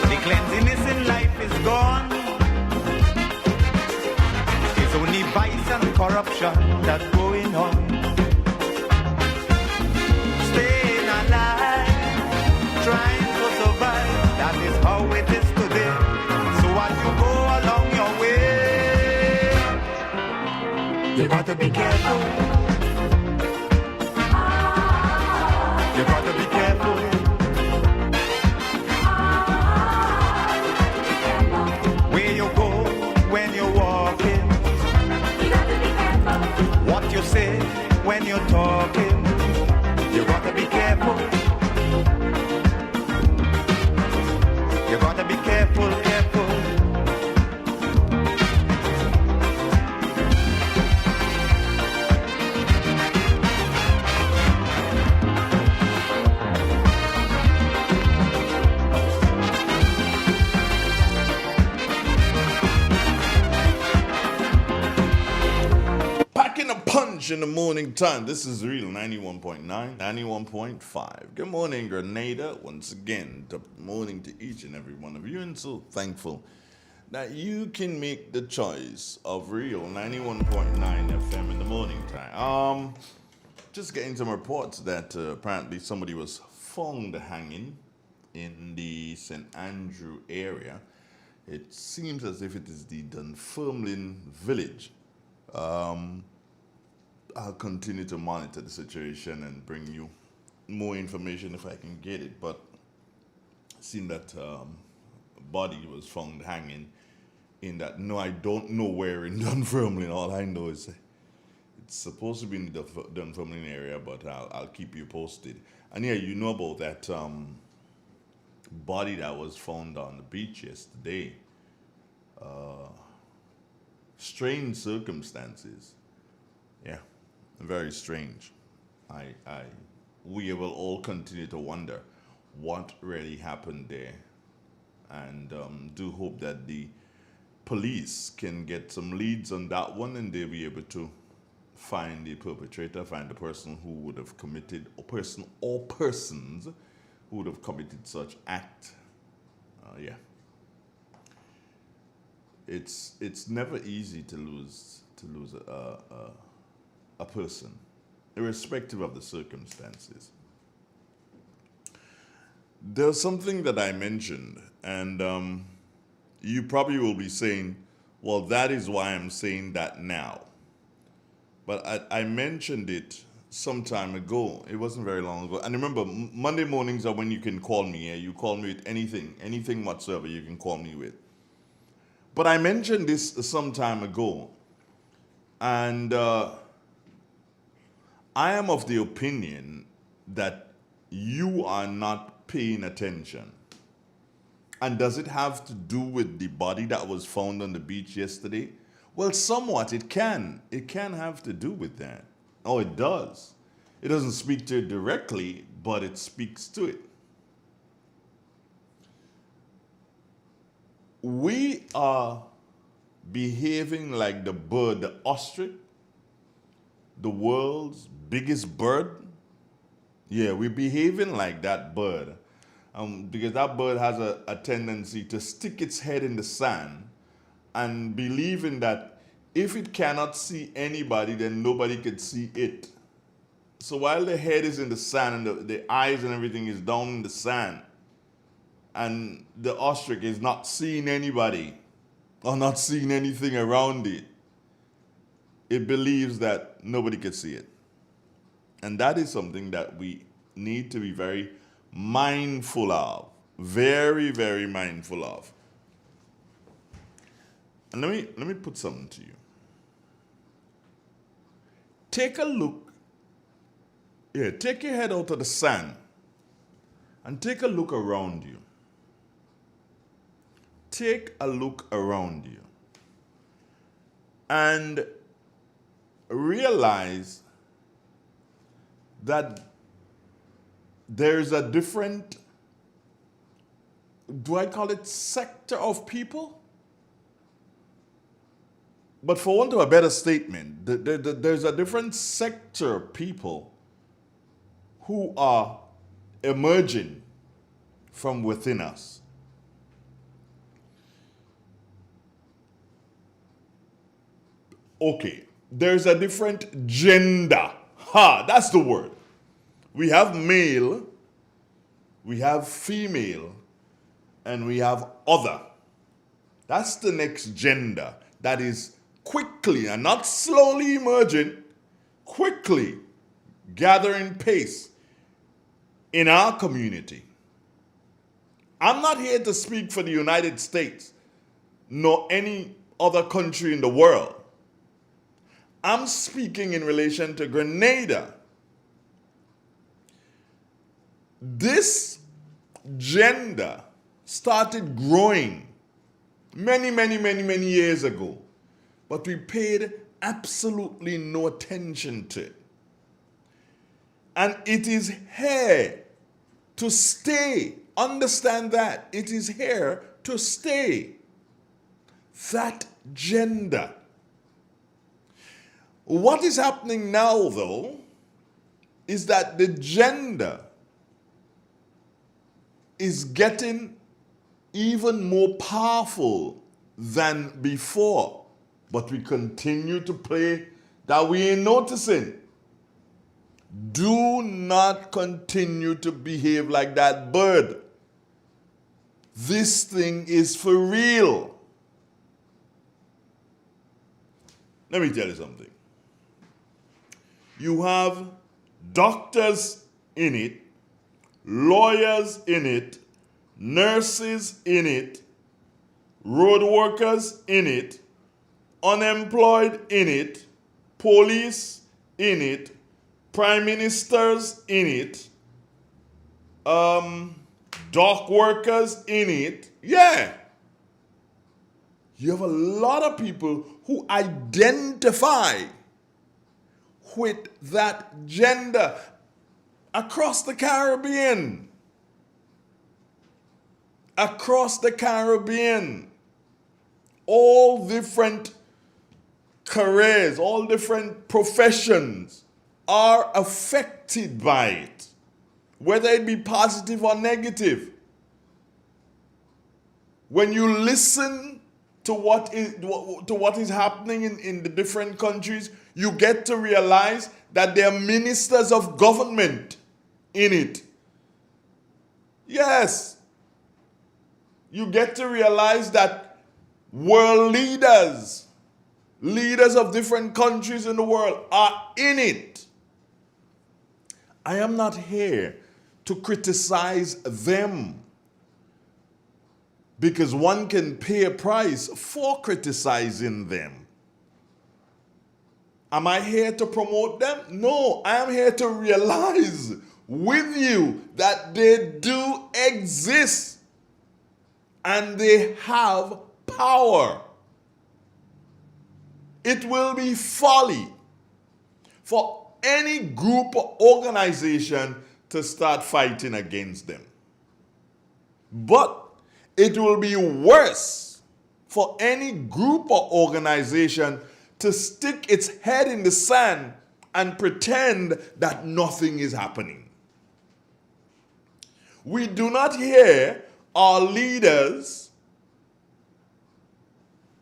The cleanliness in life is gone. It's only vice and corruption that's going on. Staying alive, trying to survive. That is how it is today. So as you go along your way, you got to be careful. You got to be careful. Where you go when you're walking. You got to be careful. What you say when you're talking. You got to be careful. You got to be careful, careful. Packing a punch in the morning time. This is Real 91.9, 91.5. Good morning, Grenada. Once again, good morning to each and every one of you. And so thankful that you can make the choice of Real 91.9 FM in the morning time. Just getting some reports that apparently somebody was found hanging in the St. Andrew area. It seems as if it is the Dunfermline village. I'll continue to monitor the situation and bring you more information if I can get it. But it seemed that a body was found hanging in that. No, I don't know where in Dunfermline. All I know is it's supposed to be in the Dunfermline area, but I'll keep you posted. And yeah, you know about that body that was found on the beach yesterday. Strange circumstances. Yeah, very strange. We will all continue to wonder what really happened there, and do hope that the police can get some leads on that one, and they'll be able to find the perpetrator, find the person who would have committed, or persons who would have committed such act. Yeah. It's never easy to lose a person, irrespective of the circumstances. There's something that I mentioned, and you probably will be saying, well, that is why I'm saying that now. But I mentioned it some time ago. It wasn't very long ago. And remember, Monday mornings are when you can call me. Yeah? You call me with anything whatsoever you can call me with. But I mentioned this some time ago. And I am of the opinion that you are not paying attention. And does it have to do with the body that was found on the beach yesterday? Well, somewhat it can. It can have to do with that. Oh, it does. It doesn't speak to it directly, but it speaks to it. We are behaving like the bird, the ostrich, the world's biggest bird. Yeah, we're behaving like that bird. Because that bird has a tendency to stick its head in the sand and believing that if it cannot see anybody, then nobody can see it. So while the head is in the sand and the eyes and everything is down in the sand, and the ostrich is not seeing anybody or not seeing anything around it, it believes that nobody can see it. And that is something that we need to be very mindful of. Very, very mindful of. And let me put something to you. Take a look. Yeah, take your head out of the sand and take a look around you. Take a look around you and realize that there's a different, do I call it sector of people? But for want of a better statement, there's a different sector of people who are emerging from within us. Okay, there's a different gender. Ha, that's the word. We have male, we have female, and we have other. That's the next gender that is quickly and not slowly emerging, quickly gathering pace in our community. I'm not here to speak for the United States nor any other country in the world. I'm speaking in relation to Grenada. This gender started growing many years ago, but we paid absolutely no attention to it. And it is here to stay. Understand that. It is here to stay. That gender. What is happening now, though, is that the gender is getting even more powerful than before. But we continue to play that we ain't noticing. Do not continue to behave like that bird. This thing is for real. Let me tell you something. You have doctors in it, lawyers in it, nurses in it, road workers in it, unemployed in it, police in it, prime ministers in it, dock workers in it. Yeah. You have a lot of people who identify with that gender across the Caribbean. Across the Caribbean. All different careers, all different professions are affected by it, whether it be positive or negative. When you listen to what is happening in the different countries, you get to realize that there are ministers of government in it. Yes. You get to realize that world leaders of different countries in the world are in it. I am not here to criticize them, because one can pay a price for criticizing them. Am I here to promote them? No, I am here to realize with you that they do exist and they have power. It will be folly for any group or organization to start fighting against them. But it will be worse for any group or organization to stick its head in the sand and pretend that nothing is happening. We do not hear our leaders,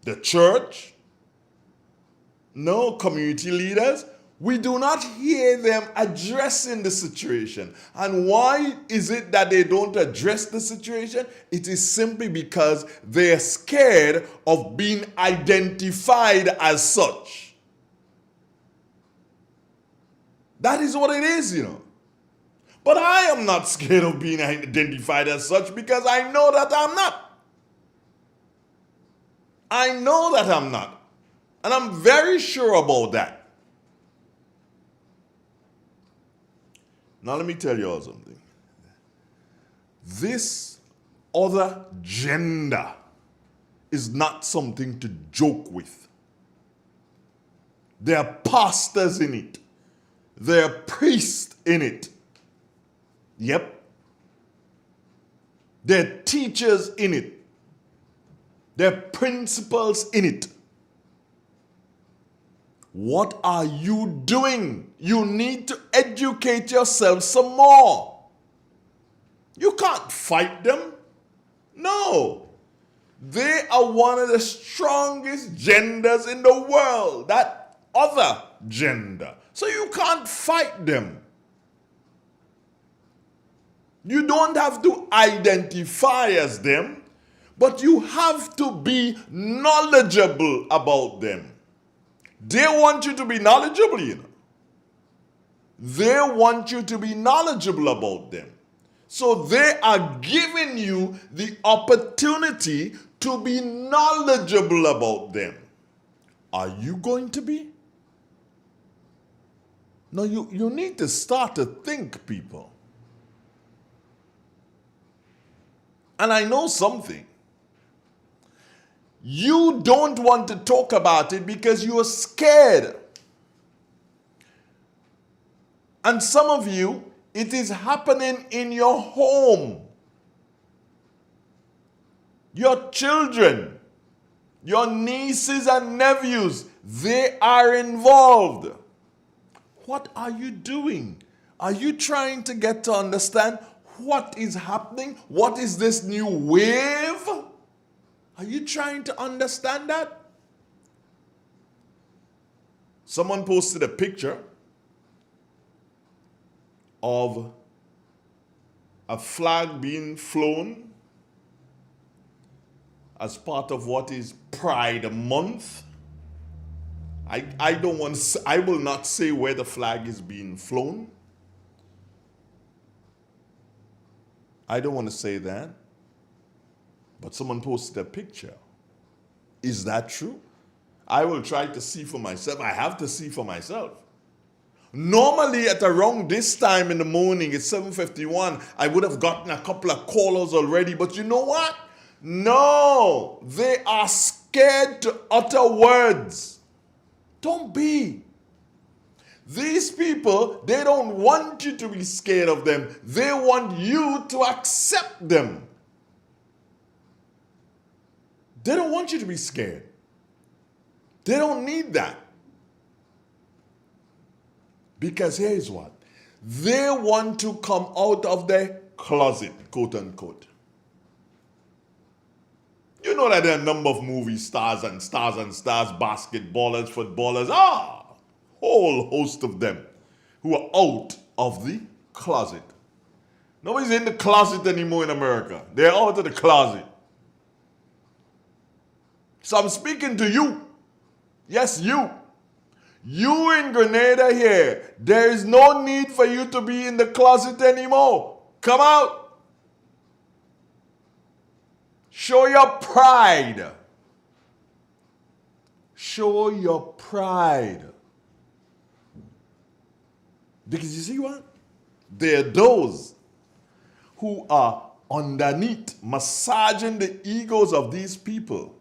the church, no community leaders, we do not hear them addressing the situation. And why is it that they don't address the situation? It is simply because they're scared of being identified as such. That is what it is, you know. But I am not scared of being identified as such, because I know that I'm not. I know that I'm not. And I'm very sure about that. Now let me tell you all something. This other gender is not something to joke with. There are pastors in it. There are priests in it. Yep. There are teachers in it. There are principals in it. What are you doing? You need to educate yourself some more. You can't fight them. No. They are one of the strongest genders in the world, that other gender. So you can't fight them. You don't have to identify as them, but you have to be knowledgeable about them. They want you to be knowledgeable, you know. They want you to be knowledgeable about them. So they are giving you the opportunity to be knowledgeable about them. Are you going to be? No, you need to start to think, people. And I know something. You don't want to talk about it because you are scared. And some of you, it is happening in your home. Your children, your nieces and nephews, they are involved. What are you doing? Are you trying to get to understand what is happening? What is this new wave? Are you trying to understand that? Someone posted a picture of a flag being flown as part of what is Pride Month. I will not say where the flag is being flown. I don't want to say that. But someone posted a picture. Is that true? I will try to see for myself. I have to see for myself. Normally at around this time in the morning, it's 7:51, I would have gotten a couple of callers already. But you know what? No, they are scared to utter words. Don't be. These people, they don't want you to be scared of them. They want you to accept them. They don't want you to be scared. They don't need that. Because here's what. They want to come out of their closet, quote unquote. You know that there are a number of movie stars, basketballers, footballers, whole host of them who are out of the closet. Nobody's in the closet anymore in America. They're out of the closet. So I'm speaking to you. Yes, you. You in Grenada here. There is no need for you to be in the closet anymore. Come out. Show your pride. Show your pride. Because you see what? There are those who are underneath massaging the egos of these people.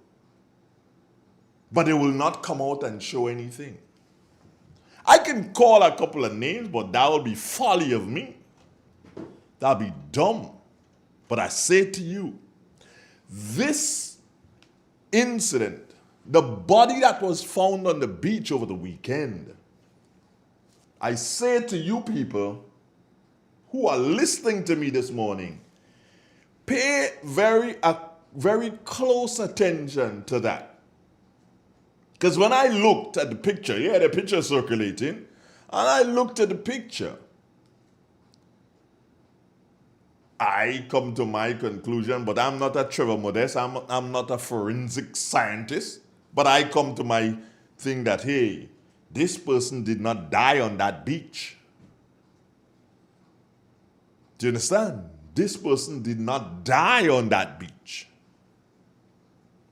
But they will not come out and show anything. I can call a couple of names, but that will be folly of me. That will be dumb. But I say to you, this incident, the body that was found on the beach over the weekend, I say to you people who are listening to me this morning, pay very close attention to that. Because when I looked at the picture, the picture circulating, and I looked at the picture, I come to my conclusion, but I'm not a Trevor Modest, I'm not a forensic scientist, but I come to my thing that, hey, this person did not die on that beach. Do you understand? This person did not die on that beach.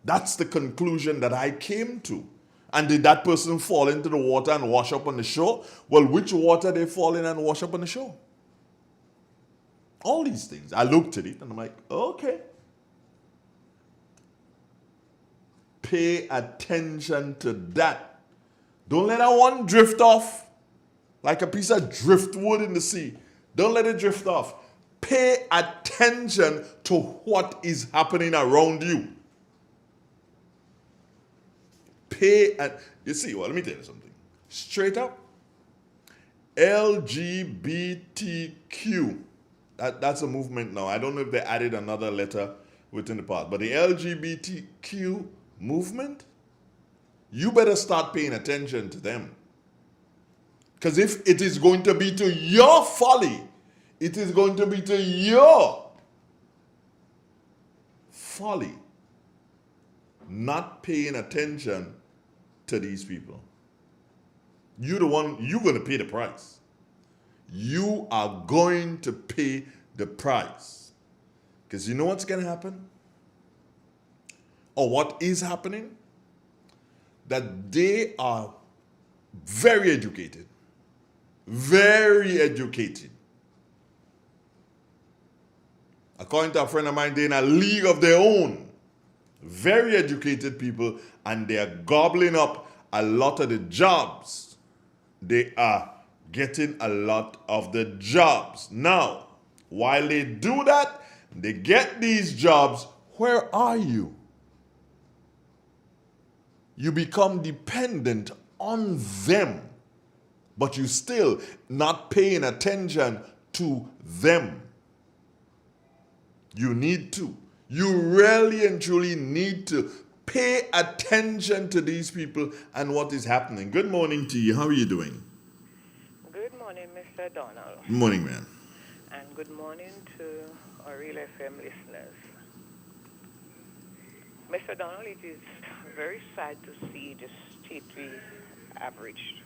That's the conclusion that I came to. And did that person fall into the water and wash up on the shore? Well, which water they fall in and wash up on the shore? All these things. I looked at it and I'm like, okay. Pay attention to that. Don't let that one drift off like a piece of driftwood in the sea. Don't let it drift off. Pay attention to what is happening around you. You see, well, let me tell you something. Straight up, LGBTQ. That's a movement now. I don't know if they added another letter within the part, but the LGBTQ movement, you better start paying attention to them. Because if it is going to be to your folly, it is going to be to your folly not paying attention to these people. You're going to pay the price. You are going to pay the price. Because you know what's going to happen? Or what is happening? That they are very educated. Very educated. According to a friend of mine, they're in a league of their own. Very educated people, and they are gobbling up a lot of the jobs. They are getting a lot of the jobs. Now, while they do that, they get these jobs. Where are you? You become dependent on them, but you still not paying attention to them. You need to. You really and truly need to pay attention to these people and what is happening. Good morning to you. How are you doing? Good morning, Mr. Donald. Good morning, man. And good morning to our Real FM listeners. Mr. Donald, it is very sad to see the state we have reached.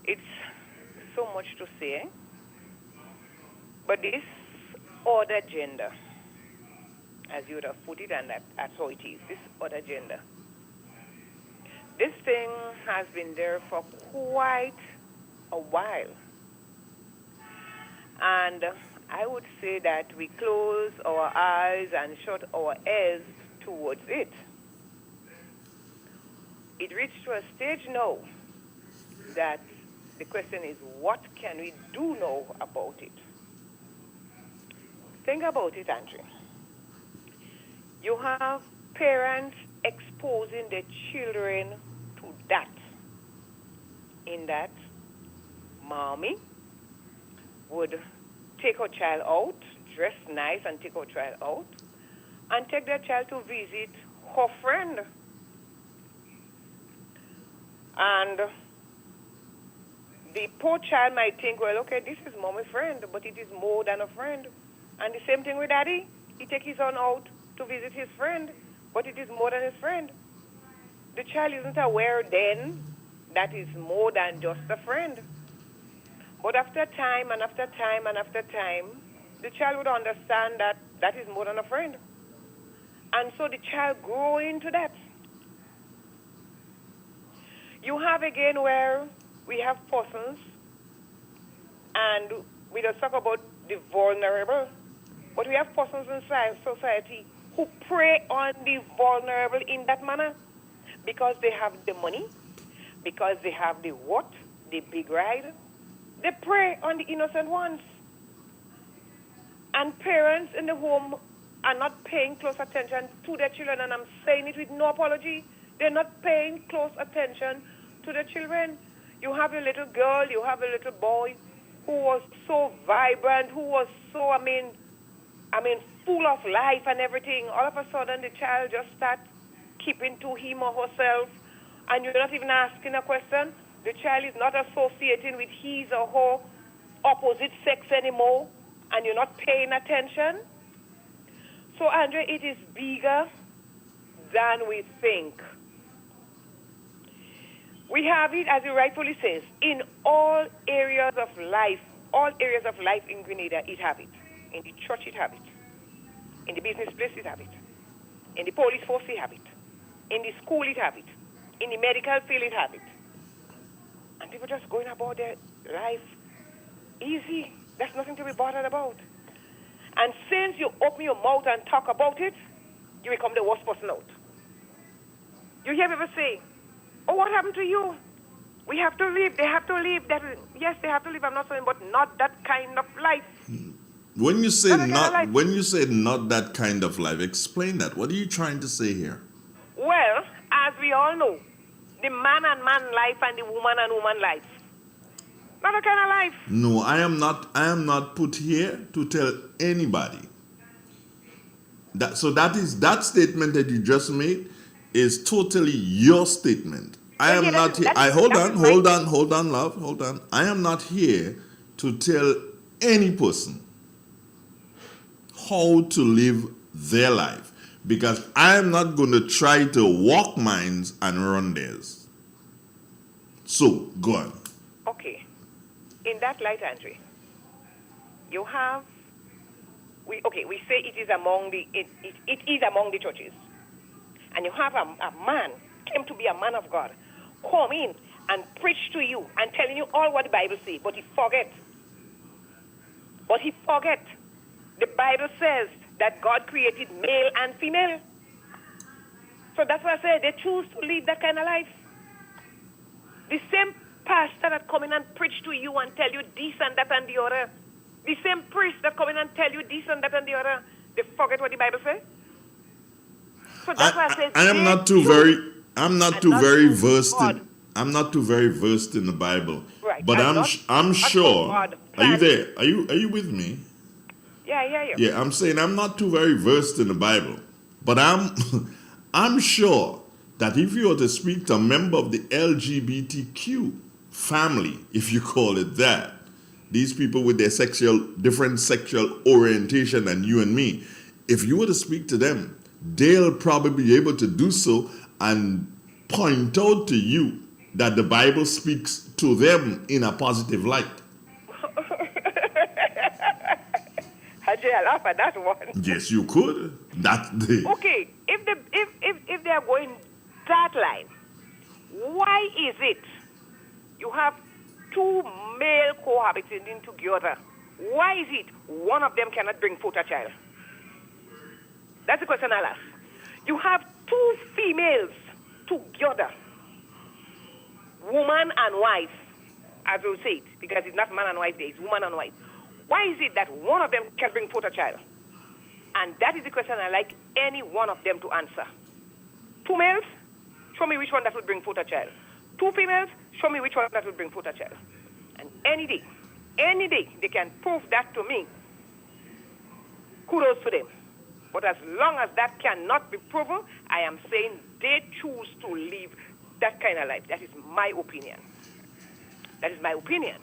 It's so much to say. But this other gender, as you would have put it, and that's how it is, this other gender, This thing has been there for quite a while. And I would say that we close our eyes and shut our ears towards it. It reached to a stage now that the question is, what can we do now about it? Think about it, Andrew. You have parents exposing their children to that. In that, mommy would take her child out, dress nice and take her child out, and take their child to visit her friend. And the poor child might think, well, okay, this is mommy's friend, but it is more than a friend. And the same thing with daddy. He take his son out to visit his friend, but it is more than his friend. The child isn't aware then that is more than just a friend. But after time and after time and after time, the child would understand that that is more than a friend. And so the child grow into that. You have again where we have persons, and we don't talk about the vulnerable, but we have persons in society who prey on the vulnerable in that manner because they have the money, because they have the what, the big ride. They prey on the innocent ones. And parents in the home are not paying close attention to their children, and I'm saying it with no apology. They're not paying close attention to their children. You have a little girl, you have a little boy who was so vibrant, who was so, I mean, full of life and everything. All of a sudden, the child just starts keeping to him or herself, and you're not even asking a question. The child is not associating with his or her opposite sex anymore, and you're not paying attention. So, Andre, it is bigger than we think. We have it, as it rightfully says, in all areas of life in Grenada, it have it. In the church, it have it. In the business place, it have it. In the police force, it have it. In the school, it have it. In the medical field, it have it. And people just going about their life easy. There's nothing to be bothered about. And since you open your mouth and talk about it, you become the worst person out. You hear people say, oh, what happened to you? We have to live. They have to live. Yes, they have to live. I'm not saying, but not that kind of life. When you say not that kind of life, explain that. What are you trying to say here? Well, as we all know, the man and man life and the woman and woman life. Not that kind of life. No, I am not put here to tell anybody. That statement that you just made is totally your statement. I am not here. Hold on, love, hold on. I am not here to tell any person how to live their life, because I am not going to try to walk mine and run theirs. So, go on. Okay. In that light, Andre, you have, we say it is among the churches. And you have a man, came to be a man of God, come in and preach to you and telling you all what the Bible says, but he forget. The Bible says that God created male and female. So that's why I say they choose to live that kind of life. The same pastor that come in and preach to you and tell you this and that and the other, the same priest that come in and tell you this and that and the other, they forget what the Bible says. So that's why I say I'm not too very versed in the Bible. Right. But I'm sure. Are you there? Are you with me? Yeah, I hear you. Yeah, I'm saying I'm not too very versed in the Bible, but I'm sure that if you were to speak to a member of the LGBTQ family, if you call it that, these people with their different sexual orientation than you and me, if you were to speak to them, they'll probably be able to do so and point out to you that the Bible speaks to them in a positive light. I laugh at that one. Yes, you could. Okay, if they are going that line, why is it you have two male cohabiting together? Why is it one of them cannot bring forth a child? That's the question I'll ask. You have two females together, woman and wife, as we say it, because it's not man and wife there, it's woman and wife. Why is it that one of them can bring forth a child? And that is the question I like any one of them to answer. Two males, show me which one that would bring forth a child. Two females, show me which one that would bring forth a child. And any day they can prove that to me, kudos to them. But as long as that cannot be proven, I am saying they choose to live that kind of life. That is my opinion. That is my opinion.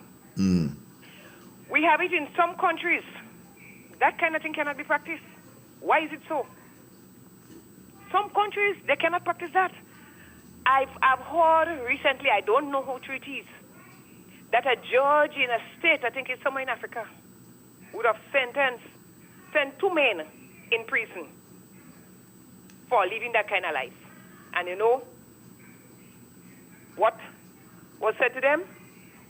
We have it in some countries. That kind of thing cannot be practiced. Why is it so? Some countries, they cannot practice that. I've heard recently, I don't know how true it is, that a judge in a state, I think it's somewhere in Africa, would have sent two men in prison for living that kind of life. And you know what was said to them?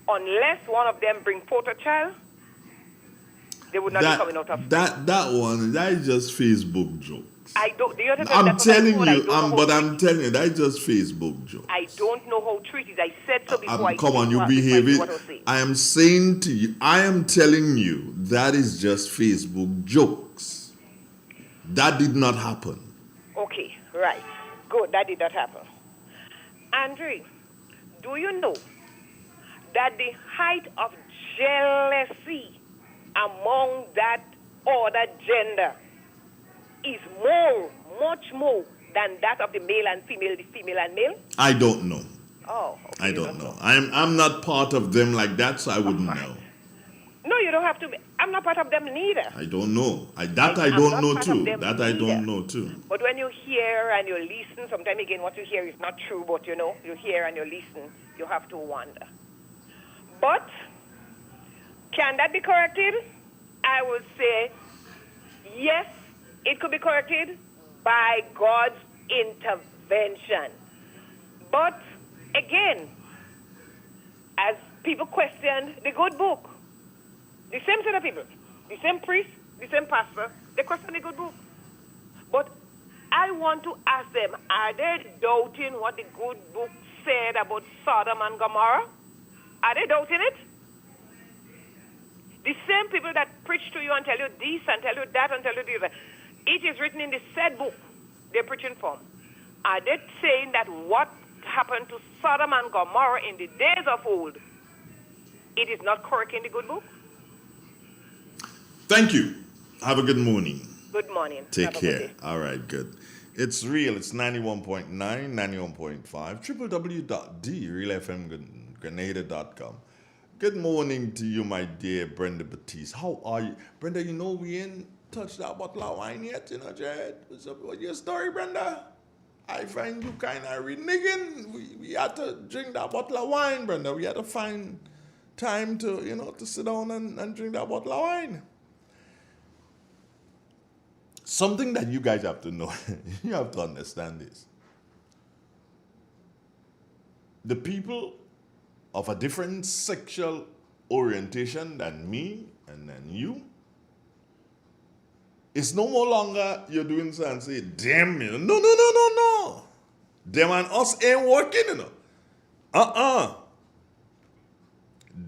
Unless one of them bring forth a child, they would not be coming out of that is just Facebook joke. I don't. The other I'm telling you, I'm telling you, that's just Facebook joke. I don't know how true it is. I said so before. Come on, you behave it. I am saying to you, I am telling you, that is just Facebook jokes. That did not happen. Okay, right. Good, that did not happen. Andre, do you know that the height of jealousy among that other gender is much more than that of the male and female, the female and male? I don't know. Oh, okay. I don't know. I'm not part of them like that, so I wouldn't know. No, you don't have to be. I'm not part of them neither. I don't know. I don't know too. That I don't know too. But when you hear and you listen, sometimes again what you hear is not true, but you know, you hear and you listen, you have to wonder. But can that be corrected? I would say yes, it could be corrected by God's intervention. But again, as people question the good book, the same set of people, the same priest, the same pastor, they question the good book. But I want to ask them, are they doubting what the good book said about Sodom and Gomorrah? Are they doubting it? The same people that preach to you and tell you this and tell you that and tell you the other. It is written in the said book they're preaching from. Are they saying that what happened to Sodom and Gomorrah in the days of old, it is not correct in the good book? Thank you. Have a good morning. Good morning. Take care. All right, good. It's real. It's 91.9, 91.5, www.realfmgrenada.com. Good morning to you, my dear Brenda Batiste. How are you? Brenda, you know we ain't touched that bottle of wine yet, you know, Jared. What's up with your story, Brenda? I find you kind of reneging. We had to drink that bottle of wine, Brenda. We had to find time to, you know, to sit down and drink that bottle of wine. Something that you guys have to know, you have to understand this. The people of a different sexual orientation than me and than you, it's no more longer you're doing so and say, damn, you know. No. Them and us ain't working, you know.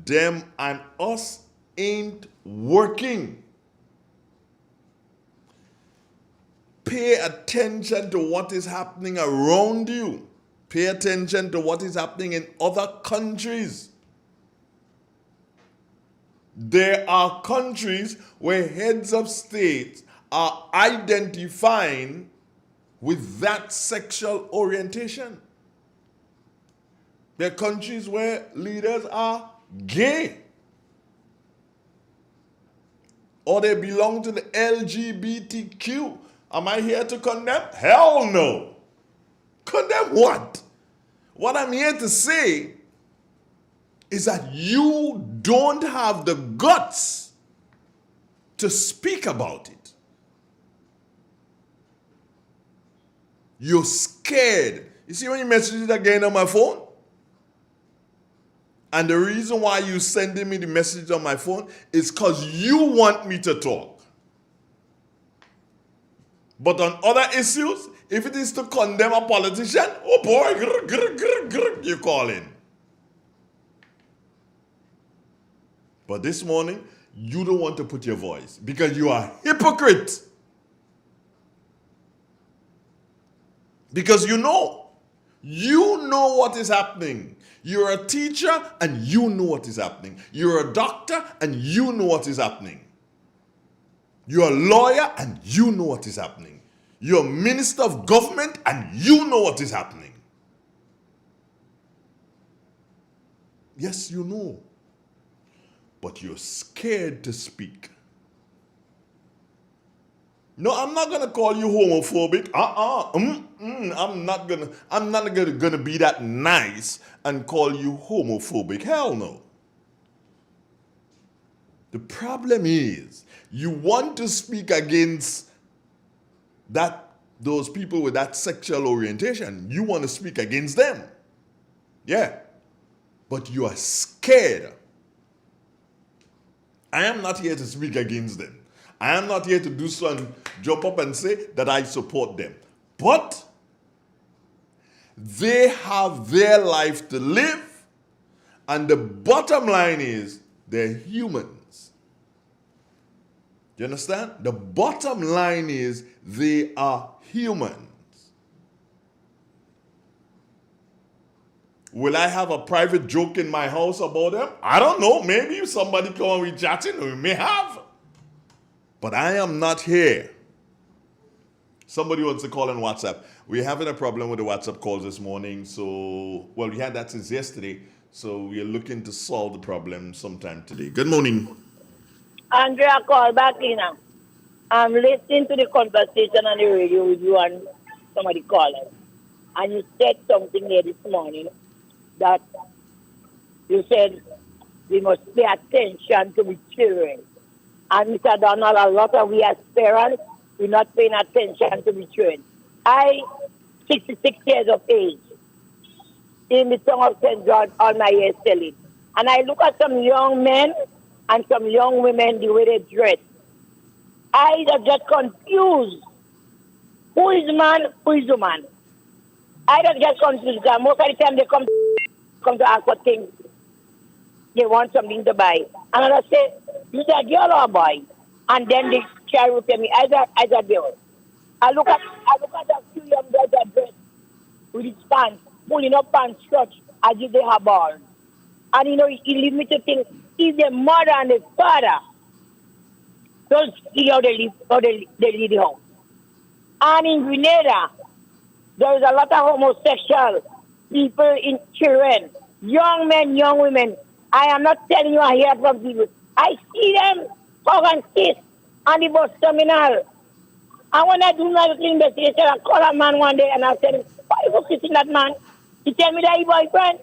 Them and us ain't working. Pay attention to what is happening around you. Pay attention to what is happening in other countries. There are countries where heads of state are identifying with that sexual orientation. There are countries where leaders are gay, or they belong to the LGBTQ. Am I here to condemn? Hell no. Condemn what? What I'm here to say is that you don't have the guts to speak about it. You're scared. You see when you message it again on my phone? And the reason why you sending me the message on my phone is because you want me to talk. But on other issues, if it is to condemn a politician, oh boy, you call in. But this morning, you don't want to put your voice because you are a hypocrite. Because you know what is happening. You're a teacher and you know what is happening. You're a doctor and you know what is happening. You're a lawyer and you know what is happening. You're a minister of government and you know what is happening. Yes, you know. But you're scared to speak. No, I'm not gonna call you homophobic. I'm not gonna be that nice and call you homophobic. Hell no. The problem is you want to speak against those people with that sexual orientation. You want to speak against them. Yeah. But you are scared. I am not here to speak against them. I am not here to do so and jump up and say that I support them. But they have their life to live, and the bottom line is they're humans. You understand? The bottom line is they are humans. Will I have a private joke in my house about them? I don't know. Maybe if somebody come and we chatting, we may have. But I am not here. Somebody wants to call on WhatsApp. We're having a problem with the WhatsApp calls this morning. So, well, we had that since yesterday. So we are looking to solve the problem sometime today. Good morning. Andrea, call back in now. I'm listening to the conversation on the radio with you and somebody calling. And you said something there this morning that you said we must pay attention to the children. And Mr. Donald, a lot of we as parents, we're not paying attention to the children. I, 66 years of age, in the song of St. George, all my years telling. And I look at some young men and some young women, the way they dress. I just get confused. Who is man, who is woman? I just get confused because most of the time they come to ask for things. They want something to buy. And I say, is that girl or a boy? And then the child will tell me, as a girl. I look at a few young girls that dress with his pants, pulling up pants stretch as if they have balls. And you know, it leads me to think, if the mother and the father don't see how they leave the house. And in Grenada, there is a lot of homosexual people in children, young men, young women. I am not telling you I hear from people. I see them hug and kiss on the bus terminal. And when I do my little investigation, I call a man one day and I said, why are you kissing that man? He tell me that he boyfriend.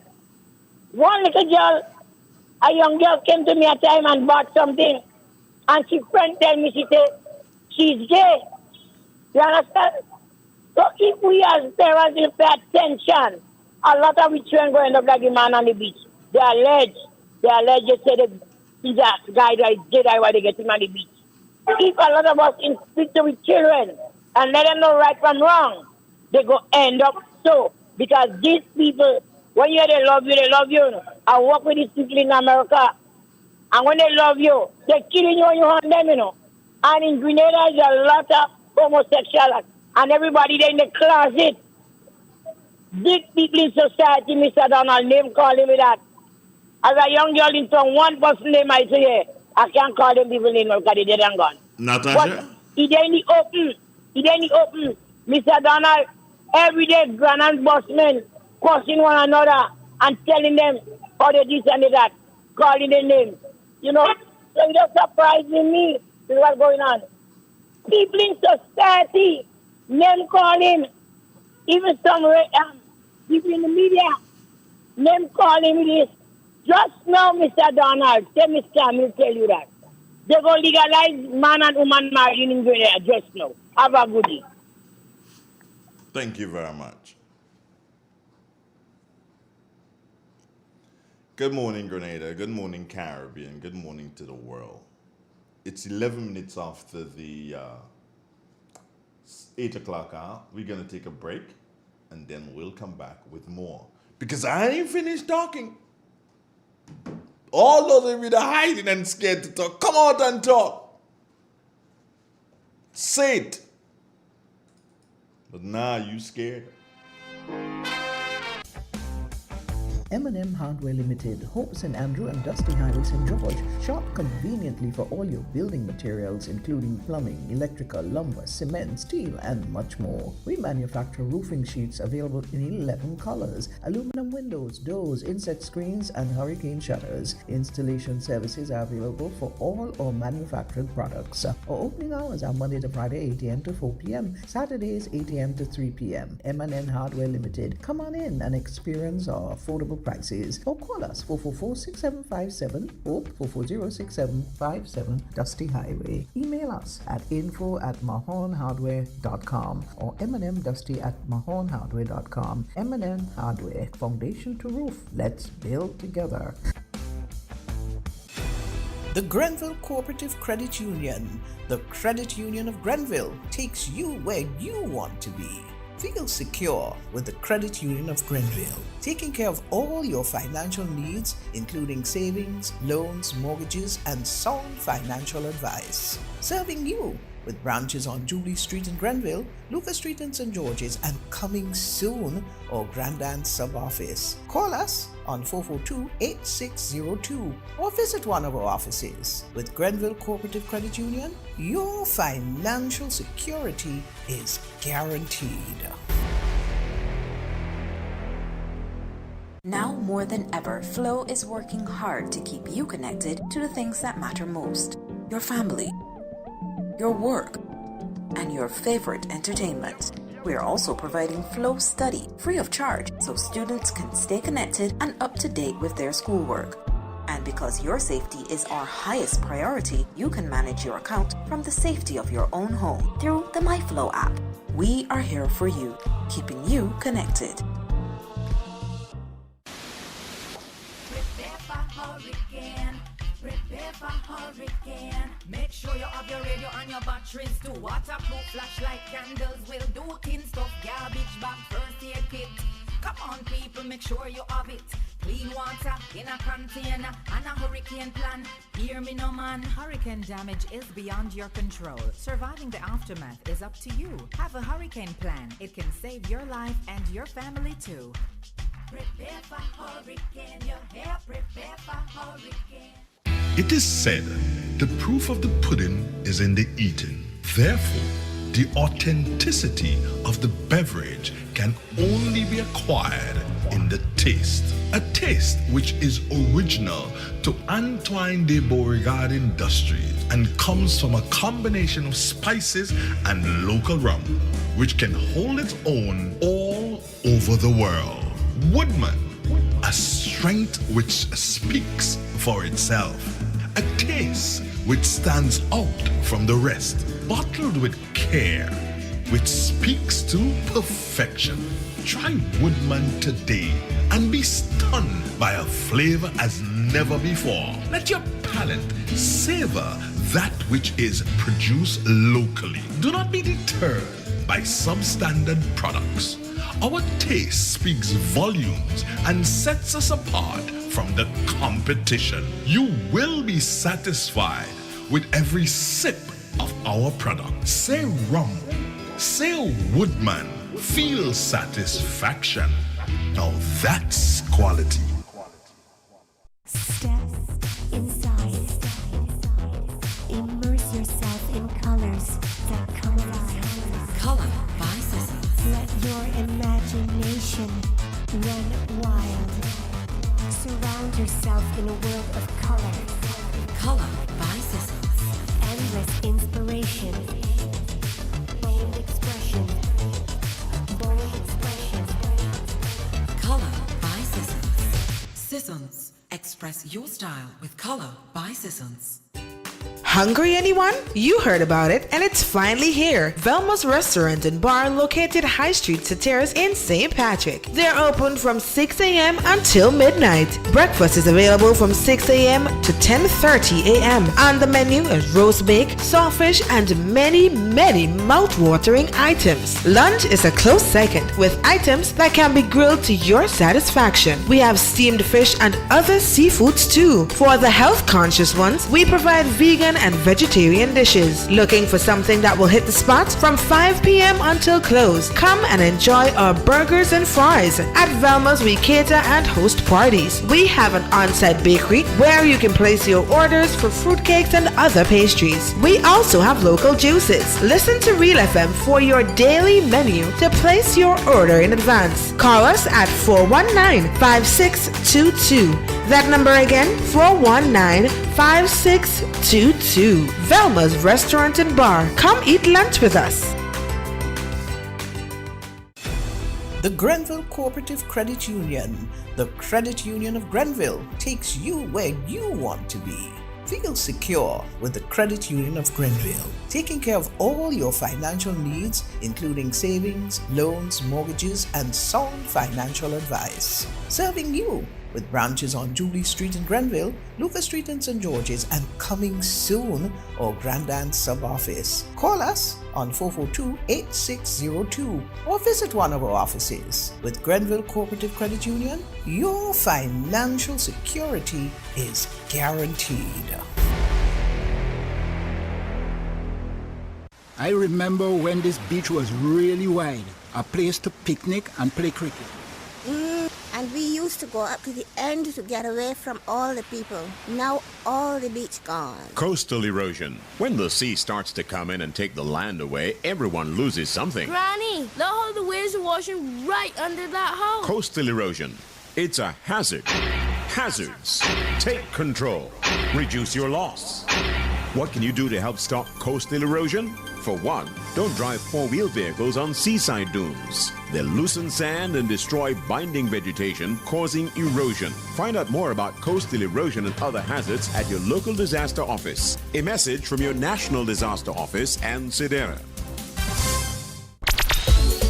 One little girl, a young girl came to me a time and bought something. And she friend tell me, she said, she's gay. You understand? So if we as parents will pay attention, a lot of children go end up like the man on the beach. They allege they say that he's a guy that is gay, that's why they get him on the beach. If a lot of us can speak to with children and let them know right from wrong, they go end up so. Because these people, when you hear they love you. I work with these people in America. And when they love you, they're killing you when you harm them, you know. And in Grenada, there's a lot of homosexuals. And everybody there in the closet. Big people in society, Mr. Donald, name calling me that. As a young girl in town, one person name I say, yeah, I can't call them people name because they're dead and gone. Natasha? But he in the open. Mr. Donald, every day, grand and bossmen cursing one another and telling them how they this and that, calling their names. You know, so it just surprising me with what's going on. People in society, name calling, even some people in the media, name calling this. Just now, Mr. Donald, tell Mr. Sam, will tell you that. They're going to legalize man and woman marriage in Grenada just now. Have a good day. Thank you very much. Good morning, Grenada. Good morning, Caribbean. Good morning to the world. It's 11 minutes after the 8 o'clock hour. We're going to take a break and then we'll come back with more. Because I ain't finished talking. All those of you that are hiding and scared to talk, come out and talk. Say it. But now you scared. M&M Hardware Limited, Hope St. Andrew and Dusty Highway, St. George. Shop conveniently for all your building materials, including plumbing, electrical, lumber, cement, steel, and much more. We manufacture roofing sheets available in 11 colors, aluminum windows, doors, insect screens, and hurricane shutters. Installation services are available for all our manufactured products. Our opening hours are Monday to Friday, 8 a.m. to 4 p.m., Saturdays, 8 a.m. to 3 p.m. M&M Hardware Limited. Come on in and experience our affordable prices, or call us 444-6757 or 440-6757 Dusty Highway. Email us at info@mahonhardware.com or mnmdusty@mahonhardware.com. M&M Hardware, foundation to roof. Let's build together. The Grenville Cooperative Credit Union, the credit union of Grenville, takes you where you want to be. Feel secure with the Credit Union of Grenville, taking care of all your financial needs, including savings, loans, mortgages, and sound financial advice. Serving you with branches on Jubilee Street in Grenville, Lucas Street in St. George's, and coming soon, our Grandand sub-office. Call us on 442-8602 or visit one of our offices. With Grenville Cooperative Credit Union, your financial security is guaranteed. Now more than ever, Flow is working hard to keep you connected to the things that matter most. Your family, your work, and your favorite entertainment. We are also providing Flow Study free of charge so students can stay connected and up to date with their schoolwork. And because your safety is our highest priority, you can manage your account from the safety of your own home through the MyFlow app. We are here for you, keeping you connected. Prepare for hurricane. Make sure you have your radio and your batteries too. Waterproof flashlight candles will do. Tin stuff, garbage bag, first aid kit. Come on people, make sure you have it. Clean water in a container and a hurricane plan. Hear me no man. Hurricane damage is beyond your control. Surviving the aftermath is up to you. Have a hurricane plan. It can save your life and your family too. Prepare for hurricane. Your hair, prepare for hurricane. It is said, the proof of the pudding is in the eating. Therefore, the authenticity of the beverage can only be acquired in the taste. A taste which is original to Antoine de Beauregard Industries and comes from a combination of spices and local rum, which can hold its own all over the world. Woodman, a strength which speaks for itself. A taste which stands out from the rest, bottled with care, which speaks to perfection. Try Woodman today and be stunned by a flavor as never before. Let your palate savor that which is produced locally. Do not be deterred by substandard products. Our taste speaks volumes and sets us apart from the competition. You will be satisfied with every sip of our product. Say rum, say Woodman, feel satisfaction. Now that's quality. Step inside. Immerse yourself in colors that come alive. Color by Seasons. Let your imagination run wild. Surround yourself in a world of color. Color by Seasons. Endless inspiration. Bold expression. Bold expression. Color by Seasons. Seasons. Express your style with Color by Seasons. Hungry, anyone? You heard about it, and it's finally here. Velma's Restaurant and Bar, located High Street Terrace in St. Patrick. They're open from 6 a.m. until midnight. Breakfast is available from 6 a.m. to 10:30 a.m. On the menu is roast bake, sawfish, and many mouth-watering items. Lunch is a close second, with items that can be grilled to your satisfaction. We have steamed fish and other seafoods too. For the health-conscious ones, we provide vegan and vegetarian dishes. Looking for something that will hit the spot? From 5 p.m. until close, come and enjoy our burgers and fries. At Velma's, we cater and host parties. We have an on-site bakery where you can place your orders for fruitcakes and other pastries. We also have local juices. Listen to Real FM for your daily menu to place your order in advance. Call us at 419-5622. That number again, 419-5622. Velma's Restaurant and Bar. Come eat lunch with us. The Grenville Cooperative Credit Union, the credit union of Grenville, takes you where you want to be. Feel secure with the Credit Union of Grenville, taking care of all your financial needs, including savings, loans, mortgages, and sound financial advice. Serving you with branches on Jubilee Street in Grenville, Lucas Street in St. George's, and coming soon, our Grandstand sub-office. Call us on 442-8602 or visit one of our offices. With Grenville Cooperative Credit Union, your financial security is guaranteed. I remember when this beach was really wide, a place to picnic and play cricket. And we used to go up to the end to get away from all the people. Now all the beach gone. Coastal erosion. When the sea starts to come in and take the land away, everyone loses something. Granny, look how the waves are washing right under that house. Coastal erosion. It's a hazard. Hazards. Take control. Reduce your loss. What can you do to help stop coastal erosion? For one, don't drive four-wheel vehicles on seaside dunes. They loosen sand and destroy binding vegetation, causing erosion. Find out more about coastal erosion and other hazards at your local disaster office. A message from your National Disaster Office and Sedera.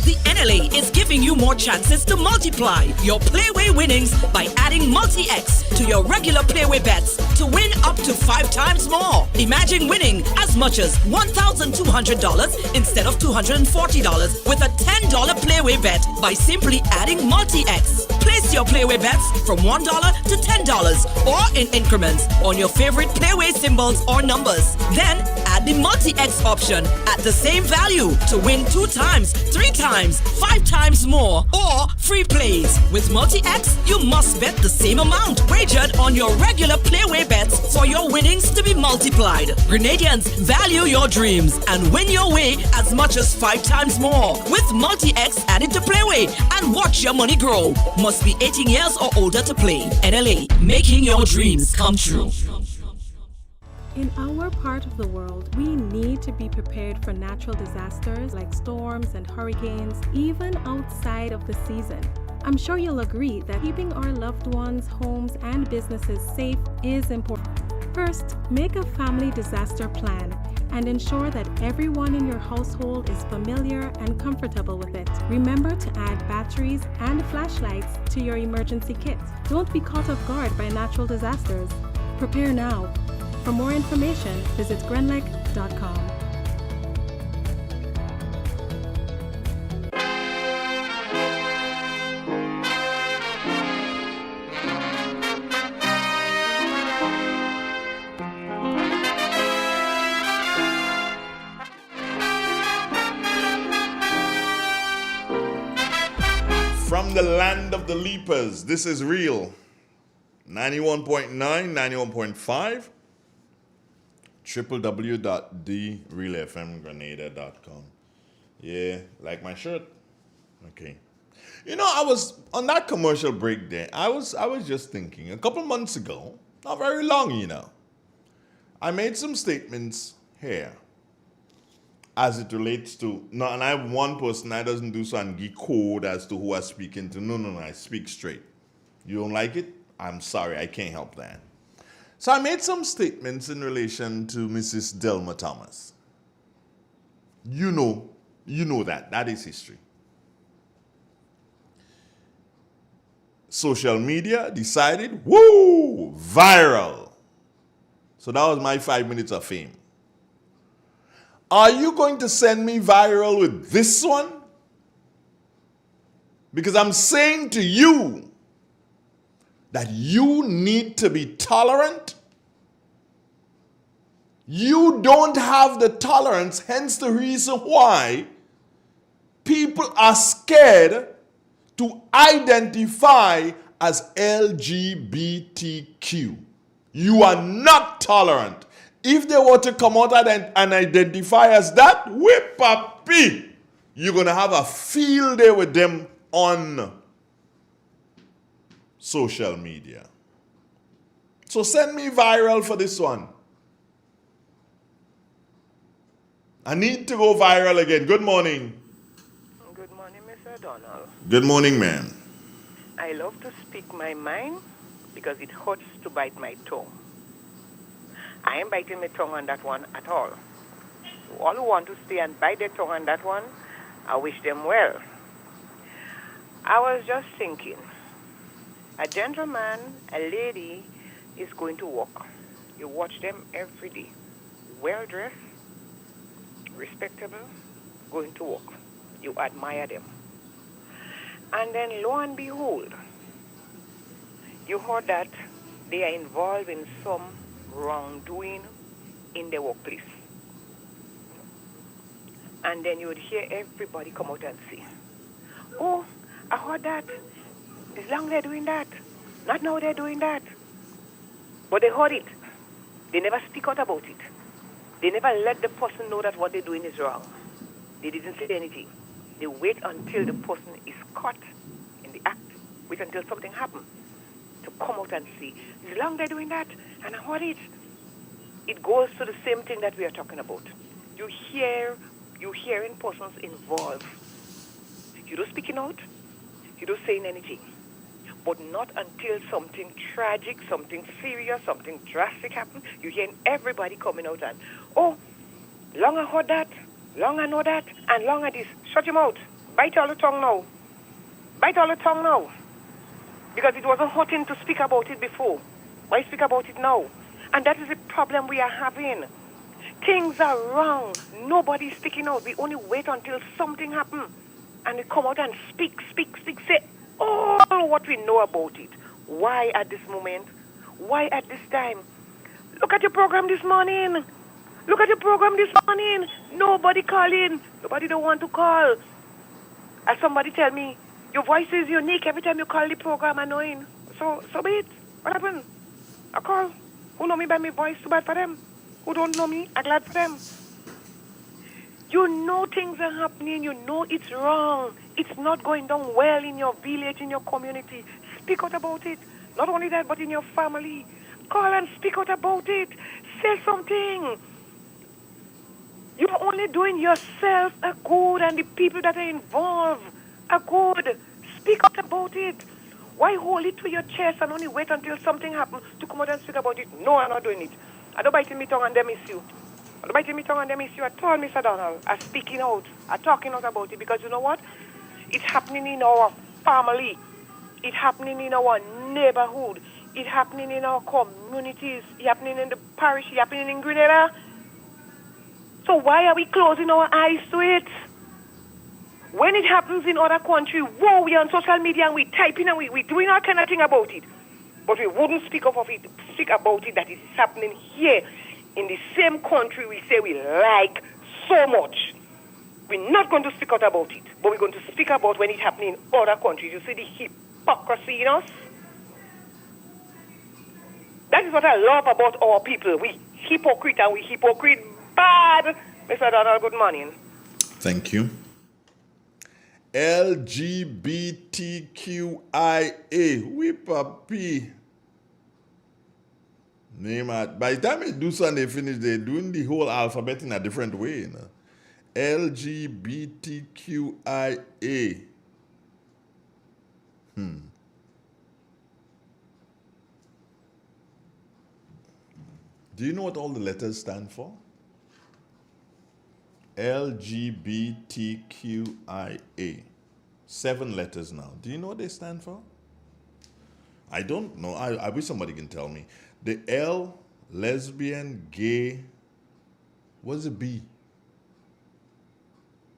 The NLA is giving you more chances to multiply your Playway winnings by adding Multi-X to your regular Playway bets to win up to 5 times more. Imagine winning as much as $1,200 instead of $240 with a $10 Playway bet by simply adding Multi-X. Place your Playway bets from $1 to $10 or in increments on your favorite Playway symbols or numbers. Then add the Multi-X option at the same value to win 2 times, 3 times, 5 times more, or free plays. With Multi-X, you must bet the same amount wagered on your regular Playway bets for your winnings to be multiplied. Grenadians, value your dreams and win your way as much as 5 times more. With Multi-X added to Playway and watch your money grow. Must be 18 years or older to play. NLA, making your dreams come true. In our part of the world, we need to be prepared for natural disasters like storms and hurricanes, even outside of the season. I'm sure you'll agree that keeping our loved ones, homes, and businesses safe is important. First, make a family disaster plan and ensure that everyone in your household is familiar and comfortable with it. Remember to add batteries and flashlights to your emergency kit. Don't be caught off guard by natural disasters. Prepare now. For more information, visit grenlec.com. From the land of the leapers, this is real. 91.9, 91.5. www.therealfmgrenada.com. Yeah, like my shirt. Okay. You know, I was on that commercial break there. I was just thinking a couple months ago, not very long, you know. I made some statements here as it relates to and I have one person that doesn't do so and give code as to who I'm speaking to. No, I speak straight. You don't like it? I'm sorry, I can't help that. So I made some statements in relation to Mrs. Delma Thomas. You know that. That is history. Social media decided, woo, viral. So that was my 5 minutes of fame. Are you going to send me viral with this one? Because I'm saying to you that you need to be tolerant. You don't have the tolerance, hence the reason why people are scared to identify as LGBTQ. You are not tolerant. If they were to come out and identify as that, whip-a-pee, you're going to have a field day with them on social media. So send me viral for this one. I need to go viral again. Good morning. Good morning, Mr. Donald. Good morning, ma'am. I love to speak my mind because it hurts to bite my tongue. I ain't biting my tongue on that one at all. So all who want to stay and bite their tongue on that one, I wish them well. I was just thinking, a gentleman, a lady is going to work. You watch them every day, well-dressed, respectable, going to work. You admire them. And then lo and behold, you heard that they are involved in some wrongdoing in their workplace. And then you would hear everybody come out and say, oh, I heard that. As long as they're doing that. Not now they're doing that. But they heard it. They never speak out about it. They never let the person know that what they're doing is wrong. They didn't say anything. They wait until the person is caught in the act. Wait until something happens to come out and say, as long as they're doing that, and I heard it. It goes to the same thing that we are talking about. You hearing persons involved. You don't speaking out. You don't saying anything. But not until something tragic, something serious, something drastic happens, you're hearing everybody coming out and, oh, long I heard that, long I know that, and long I this. Shut your mouth. Bite all the tongue now. Bite all the tongue now. Because it wasn't hurting to speak about it before. Why speak about it now? And that is the problem we are having. Things are wrong. Nobody's speaking out. We only wait until something happens. And we come out and speak, say all what we know about it. Why at this moment? Why at this time? Look at your program this morning. Look at your program this morning. Nobody calling. Nobody don't want to call. As somebody tell me, your voice is unique every time you call the program annoying. So be it. What happened? I call. Who know me by my voice? Too bad for them. Who don't know me? I'm glad for them. You know things are happening. You know it's wrong. It's not going down well in your village, in your community. Speak out about it. Not only that, but in your family. Call and speak out about it. Say something. You're only doing yourself a good and the people that are involved a good. Speak out about it. Why hold it to your chest and only wait until something happens to come out and speak about it? No, I'm not doing it. I don't bite in my tongue and them issue. I don't bite in my tongue and them issue at all, Mr. Donald. I'm speaking out. I'm talking out about it because you know what? It's happening in our family. It's happening in our neighborhood. It's happening in our communities. It's happening in the parish. It's happening in Grenada. So why are we closing our eyes to it? When it happens in other countries, whoa, we're on social media and we're typing and we're doing all kind of thing about it. But we wouldn't speak about it that is happening here in the same country we say we like so much. We're not going to speak out about it, but we're going to speak about when it's happening in other countries. You see the hypocrisy in us? That is what I love about our people. We hypocrite and we hypocrite bad. Mr. Donald, good morning. Thank you. LGBTQIA. Whip-a-pee. Name it. By the time they do something, they finish, they're doing the whole alphabet in a different way. You know? LGBTQIA. Do you know what all the letters stand for? LGBTQIA. 7 letters now. Do you know what they stand for? I don't know. I wish somebody can tell me. The L, lesbian, gay. What's the B?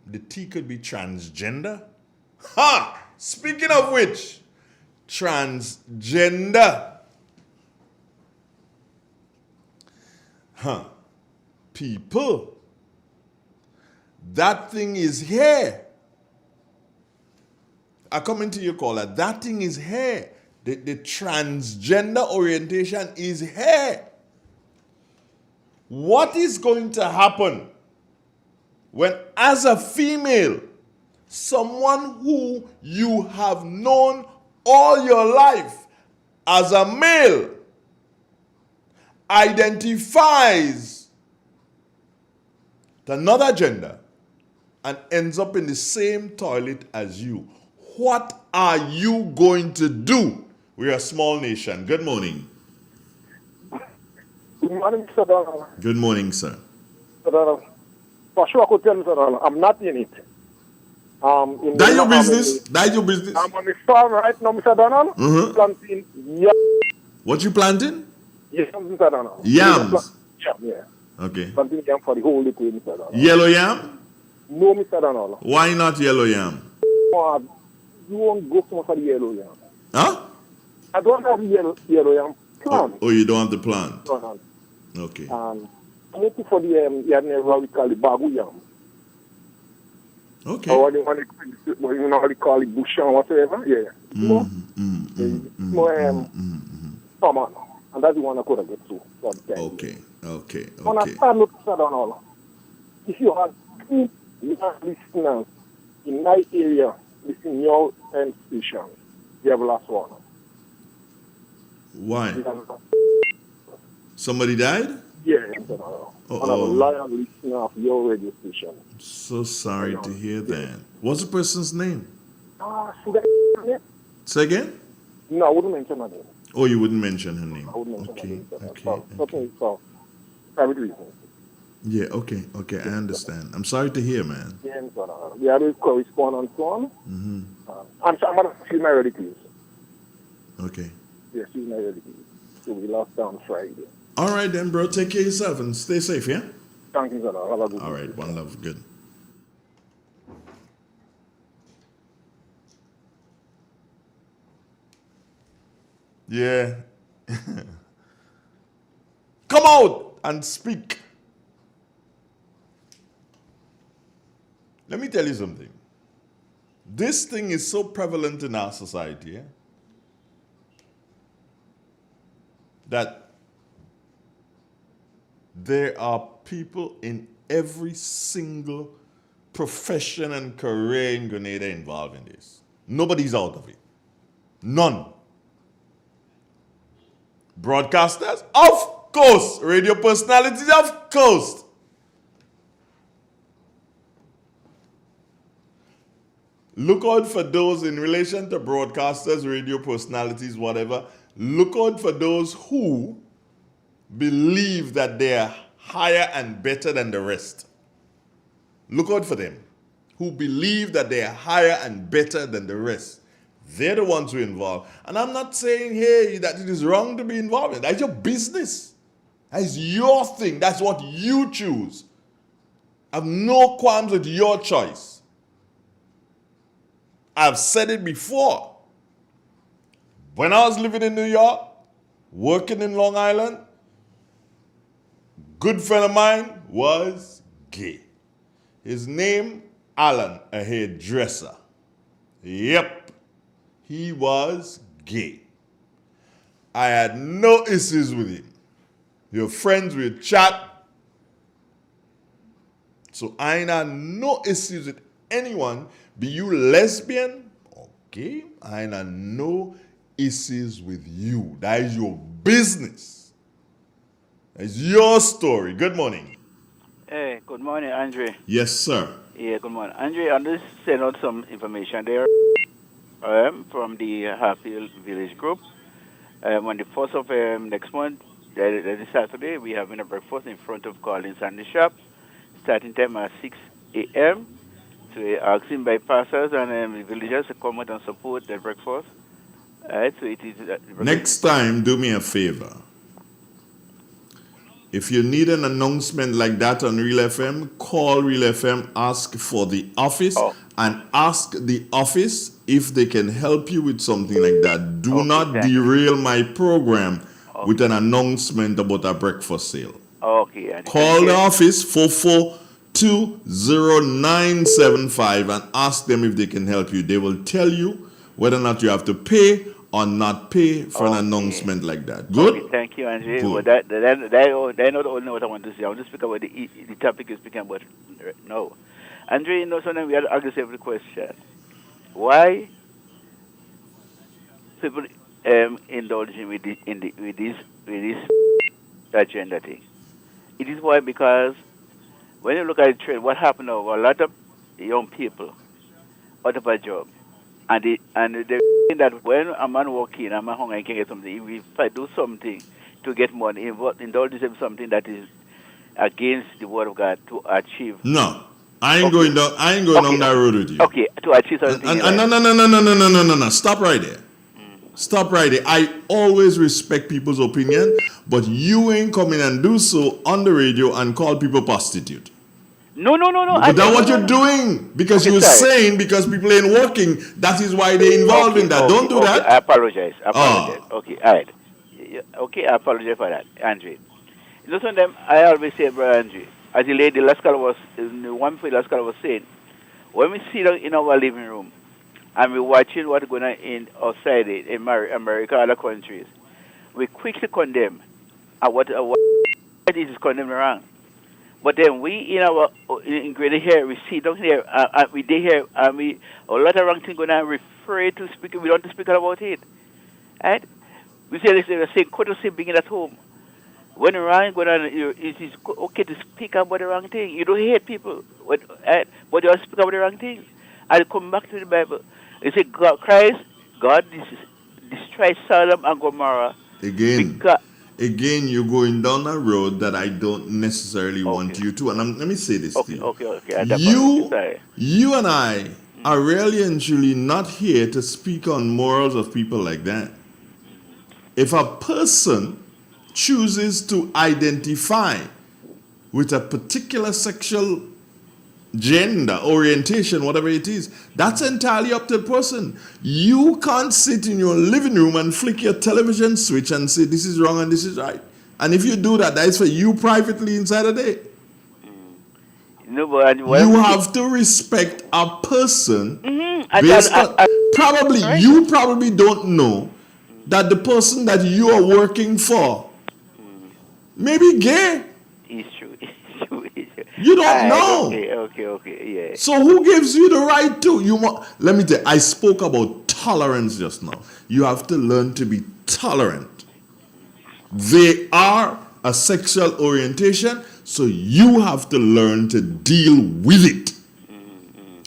The T could be transgender. Ha! Speaking of which, transgender. Huh. People. That thing is here. I come into your caller. That thing is here. The transgender orientation is here. What is going to happen when, as a female, someone who you have known all your life as a male identifies to another gender and ends up in the same toilet as you? What are you going to do? We're a small nation. Good morning. Good morning, Mr. Donald. Good morning, sir. Mr. Donald. For sure, I could tell Mr. Donald, I'm not in it. That's your business? That's your business? I'm on the farm right now, Mr. Donald. Planting yams. What you planting? Yams, Mr. Donald. Yams? Yeah. Okay. Planting yam for the whole liquid, Mr. Donald. Yellow yam? No, Mr. Donald. Why not yellow yam? You won't go so much for the yellow yam. Huh? I don't have yellow yam plant. Oh, you don't have the plant? Donald. Okay. I'm looking for the what we call the bagu yam. Okay. Or what you normally call it bush yam, whatever. Yeah. More summer. And that's the one I could have get to. Okay. When I start looking at all, if you have 2 listeners in my area, listening your station, you have last one. Why? Somebody died? Yeah, and I'm a loyal listener of your radio station. So sorry to hear that. What's the person's name? Should I name? Say again? No, I wouldn't mention her name. Oh, you wouldn't mention her name? I wouldn't mention her name. Okay. For private reasons. Yeah, okay, I understand. I'm sorry to hear, man. Yeah, we have to correspond and so on. I'm going to see my relatives. Okay. Yeah, she's my relative. So we lost down Friday. All right then, bro. Take care of yourself and stay safe, yeah? Thank you, sir. Have a good All right, one love. Good. Yeah. Come out and speak. Let me tell you something. This thing is so prevalent in our society, that there are people in every single profession and career in Grenada involved in this. Nobody's out of it. None. Broadcasters? Of course. Radio personalities? Of course. Look out for those in relation to broadcasters, radio personalities, whatever. Look out for those who believe that they are higher and better than the rest. Look out for them who believe that they are higher and better than the rest. They're the ones who are involved. And I'm not saying, hey, that it is wrong to be involved in. That's your business. That's your thing. That's what you choose. I have no qualms with your choice. I've said it before. When I was living in New York, working in Long Island, good friend of mine was gay. His name, Alan, a hairdresser. Yep, he was gay. I had no issues with him. Your friends will chat. So I ain't had no issues with anyone, be you lesbian or gay. I ain't had no issues with you. That is your business. It's your story. Good morning. Hey, good morning, Andre. Yes, sir. Yeah, good morning. Andre, I'm just sending out some information there from the Hatfield Village Group. On the 1st of next month, that is Saturday. We having a breakfast in front of Collins and the shop, starting time at 6 a.m. So we're asking by pastors and villagers to come out and support the breakfast. Alright, so it is. Next time, do me a favor. If you need an announcement like that on Real FM, call Real FM, ask for the office, and ask the office if they can help you with something like that. Do not derail my program with an announcement about a breakfast sale. Okay. Call the office 4420975 and ask them if they can help you. They will tell you whether or not you have to pay or not pay for an announcement like that. Good? Okay, thank you, Andre. Good. Well, that's not only what I want to say. I want to speak about the topic you're speaking about now. Andre, you know, sometimes we have to ask yourself the question. Why people indulging with this agenda thing? It is why, because when you look at the trend, what happened now, a lot of young people out of a job, and they think that when a man walk in, a man hungry and can get something, if I do something to get money, indulge in something that is against the word of God to achieve. No. I ain't going down that road with you. Okay, to achieve something. No. Stop right there. Stop right there. I always respect people's opinion, but you ain't coming and do so on the radio and call people prostitute. No. But that's what you're doing. Because you're saying because people ain't working, that is why they're involved in that. Don't do that. I apologize. Okay, all right. Okay, I apologize for that, Andre. You know, sometimes I always say, brother Andre, as the lady last caller was saying, when we sit down in our living room and we're watching what's going on outside in America, other countries, we quickly condemn what is condemned wrong. But then we in Greater here, we sit down here, we day here, and we a lot of wrong things going on. We're afraid to speak. We don't speak about it, right? We say courtesy being at home. When the wrong going on, it is okay to speak about the wrong thing. You don't hate people, but you speak about the wrong things. I'll come back to the Bible. It says God destroyed Sodom and Gomorrah. Again, you're going down a road that I don't necessarily want you to. And let me say this to you. Okay. You and I are really and truly not here to speak on morals of people like that. If a person chooses to identify with a particular sexual gender, orientation, whatever it is, that's entirely up to the person. You can't sit in your living room and flick your television switch and say this is wrong and this is right. And if you do that, that is for you privately inside a day. No, but you have to respect a person. Mm-hmm. You probably don't know that the person that you are working for may be gay. It's true. You don't know. Okay, yeah. So who gives you the right to? Let me tell you, I spoke about tolerance just now. You have to learn to be tolerant. They are a sexual orientation, so you have to learn to deal with it.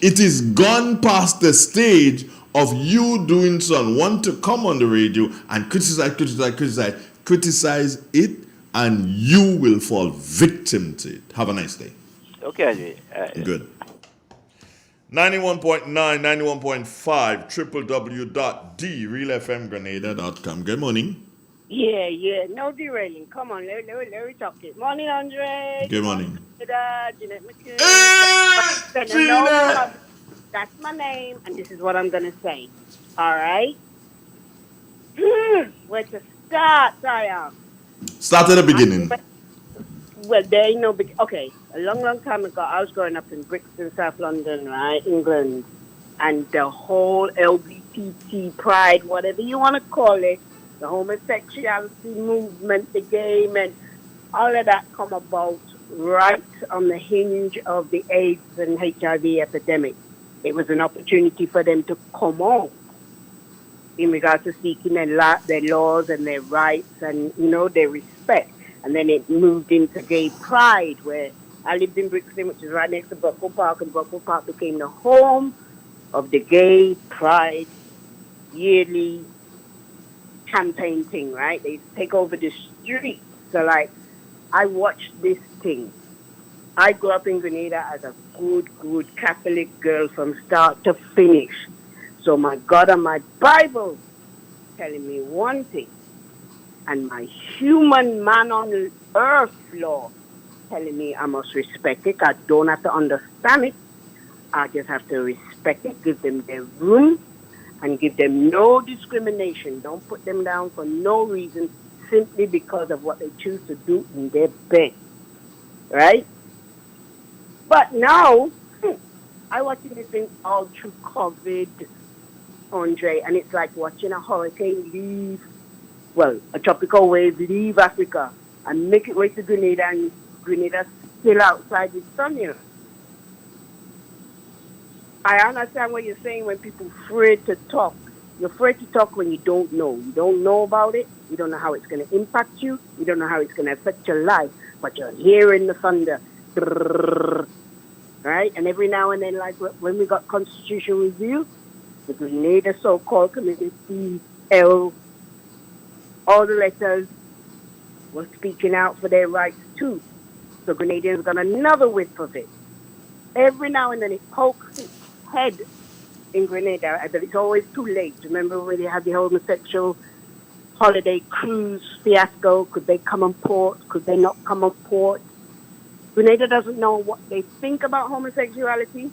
It is gone past the stage of you doing something, want to come on the radio and criticize it, and you will fall victim to it. Have a nice day. Okay, good. 91.9, 91.5, www.drealfmgrenada.com. Good morning. Yeah. No derailing. Come on, let me talk it. Morning, Andre. Good morning. Jeanette McCune. That's my name, and this is what I'm going to say. All right? Where to start, Zion? Start at the beginning. Well, there ain't no big... Okay, a long time ago, I was growing up in Brixton, South London, right? England. And the whole LGBT pride, whatever you want to call it, the homosexuality movement, the gay men, all of that come about right on the hinge of the AIDS and HIV epidemic. It was an opportunity for them to come on in regards to seeking their laws and their rights and, their respect. And then it moved into gay pride, where I lived in Brixton, which is right next to Buckle Park, and Buckle Park became the home of the gay pride yearly campaign thing, right? They take over the street So, like, I watched this thing. I grew up in Grenada as a good Catholic girl from start to finish. So my God and my Bible telling me one thing, and my human man on earth law telling me I must respect it. I don't have to understand it. I just have to respect it, give them their room, and give them no discrimination. Don't put them down for no reason, simply because of what they choose to do in their bed. Right? But now, I watching this thing all through COVID, Andre, and it's like watching a hurricane leave, well, a tropical wave leave Africa and make its way to Grenada, and Grenada's still outside the sun, you know. I understand what you're saying when people afraid to talk. You're afraid to talk when you don't know. You don't know about it. You don't know how it's going to impact you. You don't know how it's going to affect your life. But you're hearing the thunder. Right? And every now and then, like when we got Constitution Review, the Grenada so-called community, all the letters were speaking out for their rights too. So Grenadians got another whiff of it. Every now and then it pokes its head in Grenada, but it's always too late. Remember when they had the homosexual holiday cruise fiasco? Could they come on port? Could they not come on port? Grenada doesn't know what they think about homosexuality,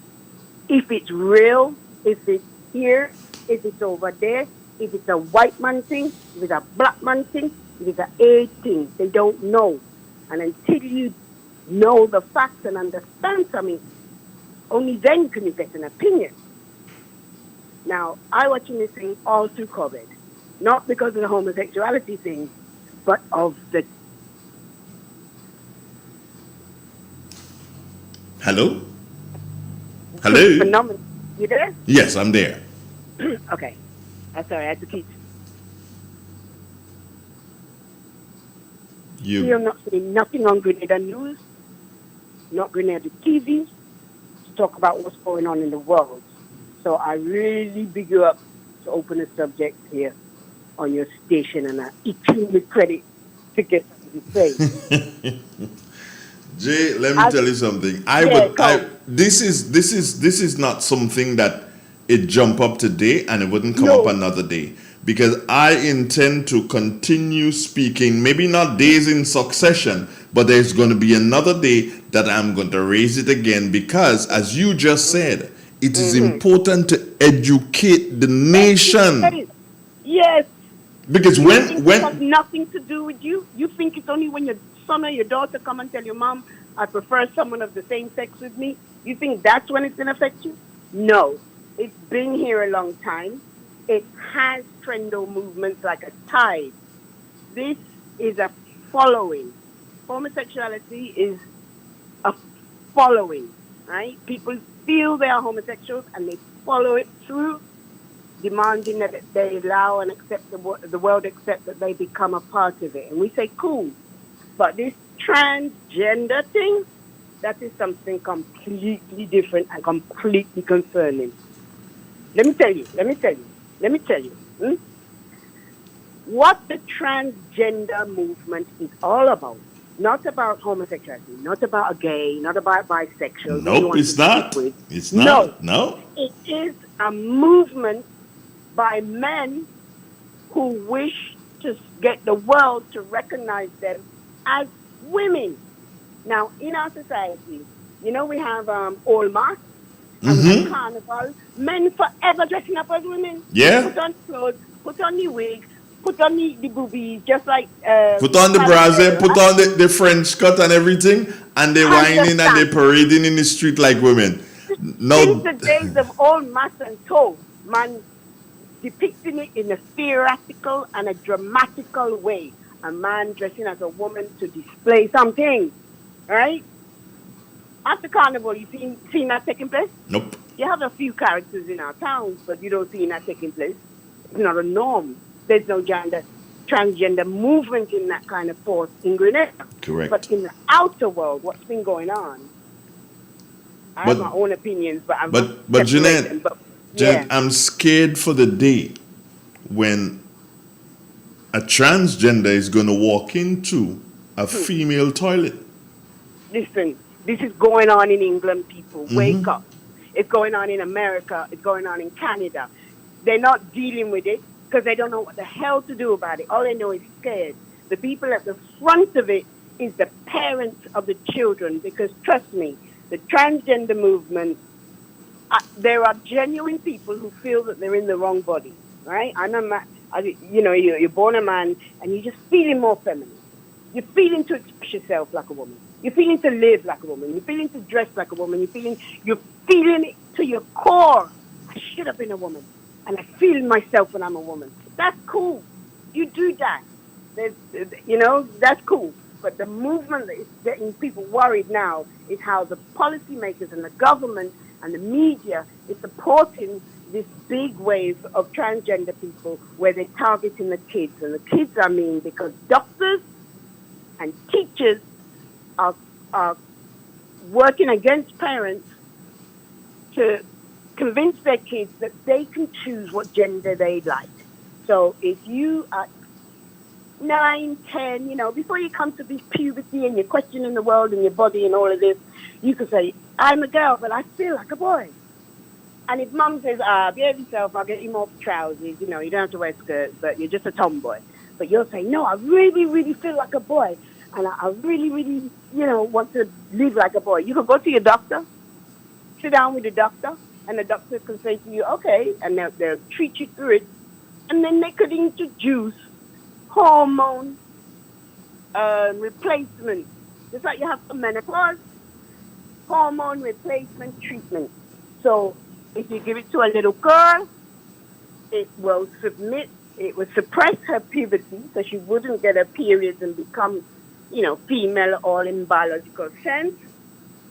if it's real, if it's here, if it's over there, if it's a white man thing, if it's a black man thing, if it's an A thing. They don't know. And until you know the facts and understand something, only then can you get an opinion. Now, I watching this thing all through COVID, not because of the homosexuality thing, but of the... Hello? Hello? phenomenon. You there? Yes, I'm there. Okay. I'm sorry, I had to keep... You're not seeing nothing on Grenada News, not Grenada TV, to talk about what's going on in the world. So I really big you up to open a subject here on your station, and I extremely credit to get something to say. Jay, let me tell you something. This is not something that it jump up today and it wouldn't come up another day, because I intend to continue speaking, maybe not days in succession, but there's going to be another day that I'm going to raise it again, because as you just said, it is important to educate the nation. Yes. Because you when it has nothing to do with you. You think it's only when your son or your daughter come and tell your mom, I prefer someone of the same sex with me. You think that's when it's going to affect you? No. It's been here a long time. It has trendo movements like a tide. This is a following. Homosexuality is a following, right? People feel they are homosexuals and they follow it through, demanding that they allow and accept the world accept that they become a part of it. And we say, cool. But this transgender thing, that is something completely different and completely concerning. Let me tell you. What the transgender movement is all about. Not about homosexuality, not about a gay, not about bisexual. Nope, it's not. It's not. No. It is a movement by men who wish to get the world to recognize them as women. Now, in our society, we have all mass and we have carnival. Men forever dressing up as women. Yeah. Put on clothes, put on the wig, put on the boobies, just like... put on the brassiere, put on the French cut and everything, and they're whining and they're parading in the street like women. No. Since the days of old mass and toe, man, depicting it in a theatrical and a dramatical way. A man dressing as a woman to display something, right? After Carnival, you seen that taking place? Nope. You have a few characters in our towns, but you don't see that taking place. It's not a norm. There's no transgender movement in that kind of force in Grenada. Correct. But in the outer world, what's been going on? I have my own opinions, but Jeanette, Jeanette, I'm scared for the day when a transgender is going to walk into a female toilet. Listen, this is going on in England, people. Wake up. It's going on in America. It's going on in Canada. They're not dealing with it because they don't know what the hell to do about it. All they know is scared. The people at the front of it is the parents of the children because, trust me, the transgender movement, there are genuine people who feel that they're in the wrong body, right? I'm a man, you're born a man and you're just feeling more feminine. You're feeling to express yourself like a woman. You're feeling to live like a woman. You're feeling to dress like a woman. You're feeling it to your core. I should have been a woman. And I feel myself when I'm a woman. That's cool. You do that. That's cool. But the movement that is getting people worried now is how the policymakers and the government and the media is supporting this big wave of transgender people where they're targeting the kids. And the kids, I mean, because doctors and teachers are working against parents to convince their kids that they can choose what gender they like. So if you are 9, 10, before you come to this puberty and you're questioning the world and your body and all of this, you can say, I'm a girl, but I feel like a boy. And if mum says, behave yourself, I'll get you more trousers, you don't have to wear skirts, but you're just a tomboy. But you'll say, no, I really, really feel like a boy. And I really, really, want to live like a boy. You can go to your doctor, sit down with the doctor, and the doctor can say to you, okay, and they'll treat you through it. And then they could introduce hormone replacement. Just like you have for menopause, hormone replacement treatment. So if you give it to a little girl, it will suppress her puberty so she wouldn't get her periods and become, female all in biological sense.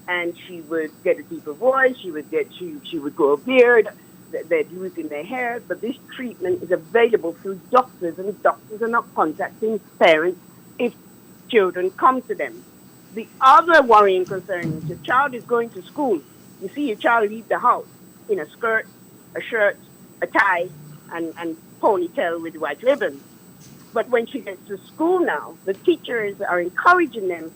And she would get a deeper voice, she would grow a beard, they're losing their hair. But this treatment is available through doctors, and doctors are not contacting parents if children come to them. The other worrying concern is your child is going to school. You see your child leave the house in a skirt, a shirt, a tie, and ponytail with white ribbon. But when she gets to school now, the teachers are encouraging them,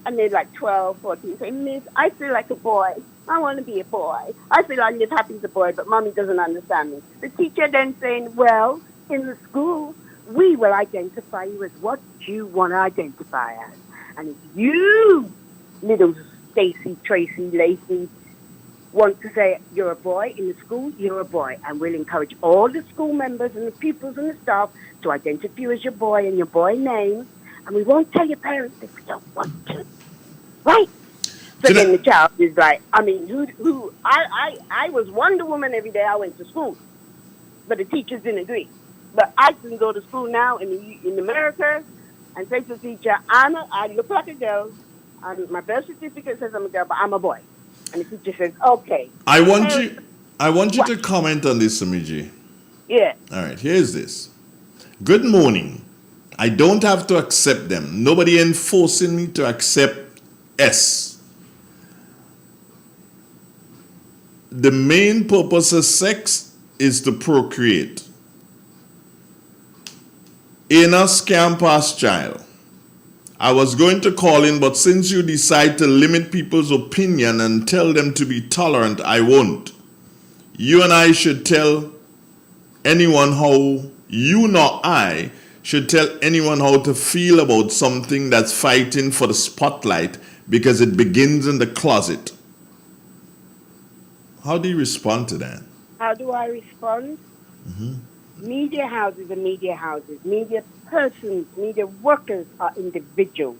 and they're like 12, 14, saying, Miss, I feel like a boy. I want to be a boy. I feel I live happy as a boy, but mommy doesn't understand me. The teacher then saying, well, in the school, we will identify you as what you want to identify as. And if you, little Stacy, Tracy, Lacey, want to say you're a boy in the school, you're a boy. And we'll encourage all the school members and the pupils and the staff to identify you as your boy and your boy name. And we won't tell your parents if we don't want to. Right? So then the child is like, I was Wonder Woman every day I went to school. But the teachers didn't agree. But I can go to school now in America and say to the teacher, I look like a girl. My birth certificate says I'm a girl, but I'm a boy. And the teacher says, okay. I want you to comment on this, Samiji. Yeah. All right, here's this. Good morning. I don't have to accept them. Nobody enforcing me to accept S. The main purpose of sex is to procreate. Anus can't pass child. I was going to call in, but since you decide to limit people's opinion and tell them to be tolerant, I won't. You and I should tell anyone how, you nor I, should tell anyone how to feel about something that's fighting for the spotlight because it begins in the closet. How do you respond to that? How do I respond? Media houses are media houses. Media persons, media workers are individuals.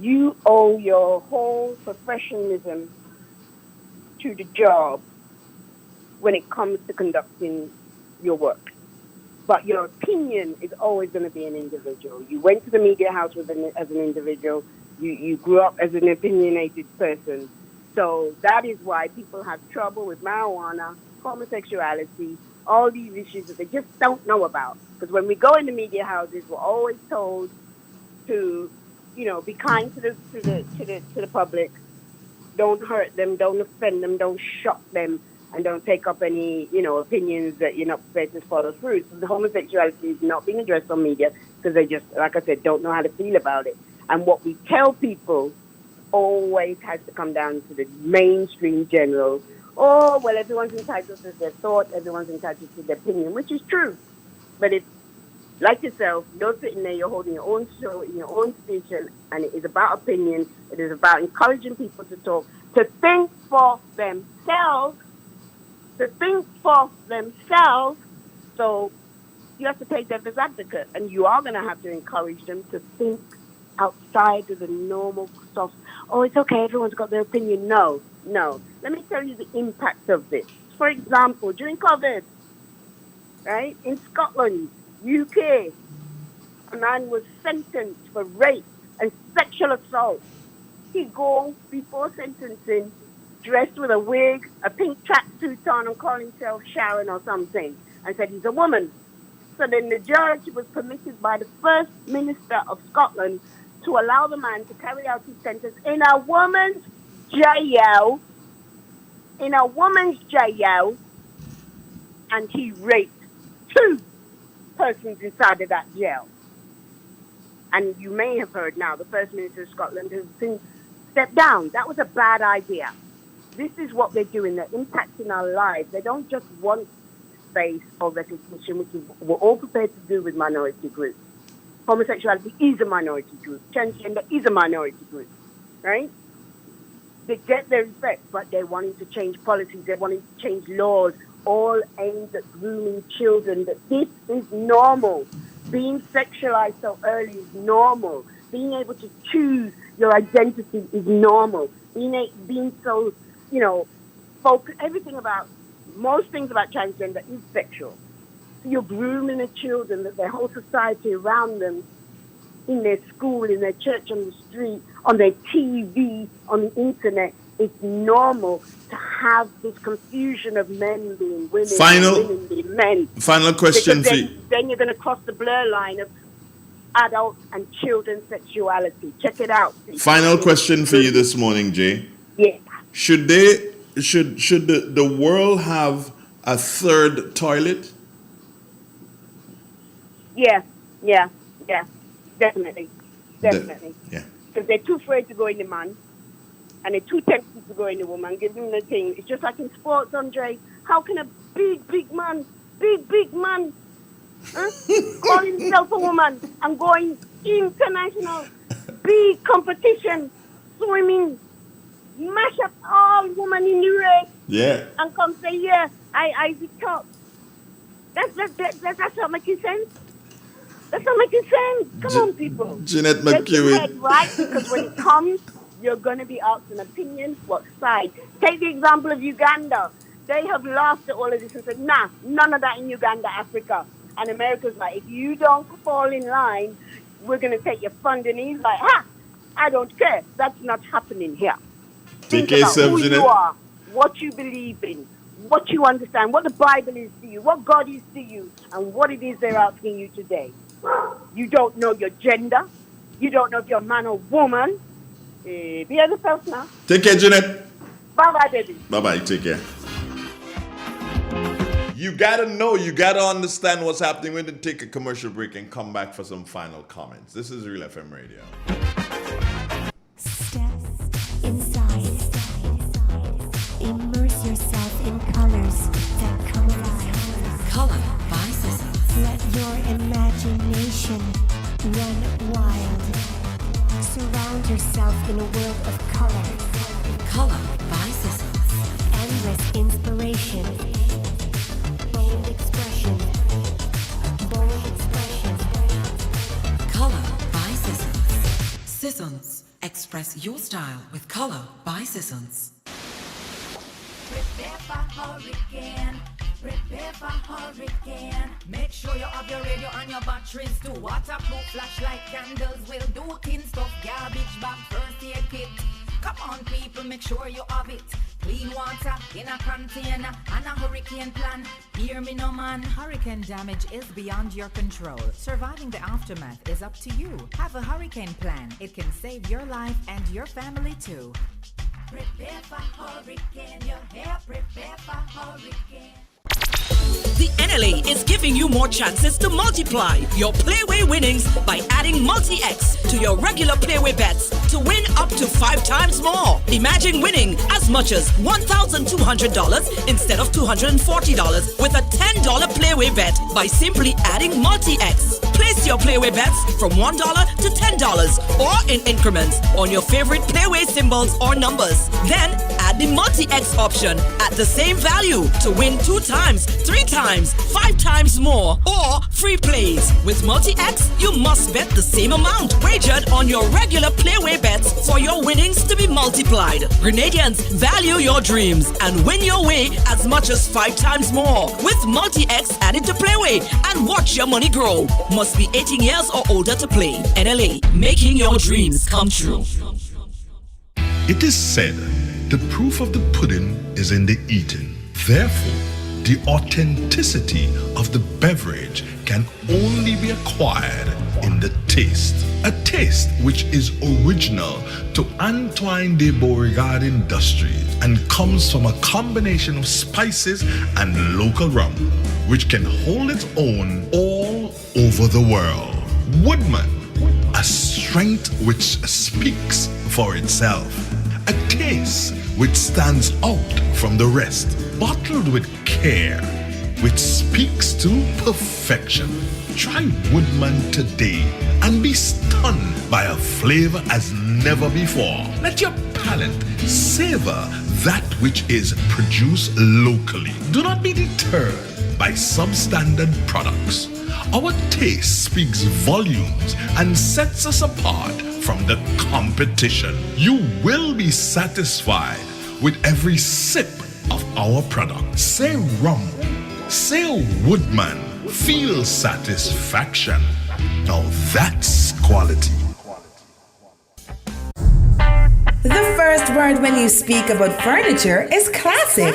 You owe your whole professionalism to the job when it comes to conducting your work. But your opinion is always going to be an individual. You went to the media house as an individual. You grew up as an opinionated person. So that is why people have trouble with marijuana, homosexuality, all these issues that they just don't know about. Because when we go in the media houses, we're always told to, be kind to the public. Don't hurt them. Don't offend them. Don't shock them. and don't take up any, opinions that you're not prepared to follow through. So the homosexuality is not being addressed on media because they just, like I said, don't know how to feel about it. And what we tell people always has to come down to the mainstream general. Oh, well, everyone's entitled to their thought, everyone's entitled to their opinion, which is true. But if, like yourself, you're sitting there, you're holding your own show in your own station, and it is about opinion, it is about encouraging people to talk, to think for themselves, So you have to take that as advocate, and you are going to have to encourage them to think outside of the normal stuff. Oh, it's okay, everyone's got their opinion. No. Let me tell you the impact of this. For example, during COVID, right, in Scotland, UK, a man was sentenced for rape and sexual assault. He go before sentencing dressed with a wig, a pink tracksuit on, and call himself Sharon or something, and said he's a woman. So then the judge was permitted by the First Minister of Scotland to allow the man to carry out his sentence in a woman's jail, and he raped 2 persons inside of that jail. And you may have heard now, the First Minister of Scotland has since stepped down. That was a bad idea. This is what they're doing. They're impacting our lives. They don't just want space or recognition, which is what we're all prepared to do with minority groups. Homosexuality is a minority group. Transgender is a minority group, right? They get their respect, but they're wanting to change policies. They're wanting to change laws, all aimed at grooming children. That this is normal. Being sexualized so early is normal. Being able to choose your identity is normal. Being so, focused, most things about transgender is sexual. So you're grooming the children, that their whole society around them, in their school, in their church, on the street, on their TV, on the internet, it's normal to have this confusion of men being women, women being men. Final question for you. Then you're going to cross the blur line of adult and children's sexuality. Check it out. Final question for you this morning, Jay. Yeah. Should the world have a third toilet? Yeah, definitely. Yeah. Because they're too afraid to go in the man, and they're too tempted to go in the woman. Give them the thing. It's just like in sports, Andre. How can a big man, call himself a woman and going international big competition, swimming, mash up all women in the race, and come say, yeah, I the top. That's not making sense. That's not making sense. Come on, people. Jeanette Get your McEwen. head right, because when it comes, you're going to be asked an opinion, what side. Take the example of Uganda. They have laughed at all of this and said, nah, none of that in Uganda, Africa. And America's like, if you don't fall in line, we're going to take your funding. And he's like, I don't care. That's not happening here. Think about who you are, what you believe in, what you understand, what the Bible is to you, what God is to you, and what it is they're asking you today. You don't know your gender. You don't know if you're a man or woman. Be yourself now. Take care, Jeanette. Bye-bye, baby. Bye-bye. Take care. You gotta know, you gotta understand what's happening. We're going to take a commercial break and come back for some final comments. This is Real FM Radio. Step inside. Immerse yourself in colors that come alive. Color by Sissons. Let your imagination run wild. Surround yourself in a world of color. Color by Sissons. Endless inspiration. Bold expression. Color by Sissons. Sissons. Express your style with Color by Sissons. Prepare for hurricane. Prepare for hurricane. Make sure you have your radio and your batteries too. Waterproof flashlight candles will do thin stuff. Garbage bag, first aid kit. Come on, people, make sure you have it. Clean water in a container and a hurricane plan. Hear me, no man. Hurricane damage is beyond your control. Surviving the aftermath is up to you. Have a hurricane plan. It can save your life and your family too. prepare for hurricane. Your hair prepare for hurricane. The NLA is giving you more chances to multiply your Playway winnings by adding multi-X to your regular Playway bets to win up to 5 times more. Imagine winning as much as $1,200 instead of $240 with a $10 Playway bet by simply adding multi-X. Place your Playway bets from $1 to $10 or in increments on your favorite Playway symbols or numbers. Then add the multi-X option at the same value to win 2 times, 3 times, 5 times more, or free plays. With multi-X, you must bet the same amount wagered on your regular Playway bets for your winnings to be multiplied. Grenadians, value your dreams and win your way as much as 5 times more with multi-X added to Playway and watch your money grow. Must be 18 years or older to play. NLA, making your dreams come true. It is said, the proof of the pudding is in the eating. Therefore, the authenticity of the beverage can only be acquired in the taste. A taste which is original to Antoine de Beauregard Industries and comes from a combination of spices and local rum, which can hold its own all over the world. Woodman, a strength which speaks for itself. A taste which stands out from the rest, bottled with care, which speaks to perfection. Try Woodman today and be stunned by a flavor as never before. Let your palate savor that which is produced locally. Do not be deterred by substandard products. Our taste speaks volumes and sets us apart from the competition. You will be satisfied with every sip of our product. Say rum, say Woodman, feel satisfaction. Now that's quality. The first word when you speak about furniture is classic.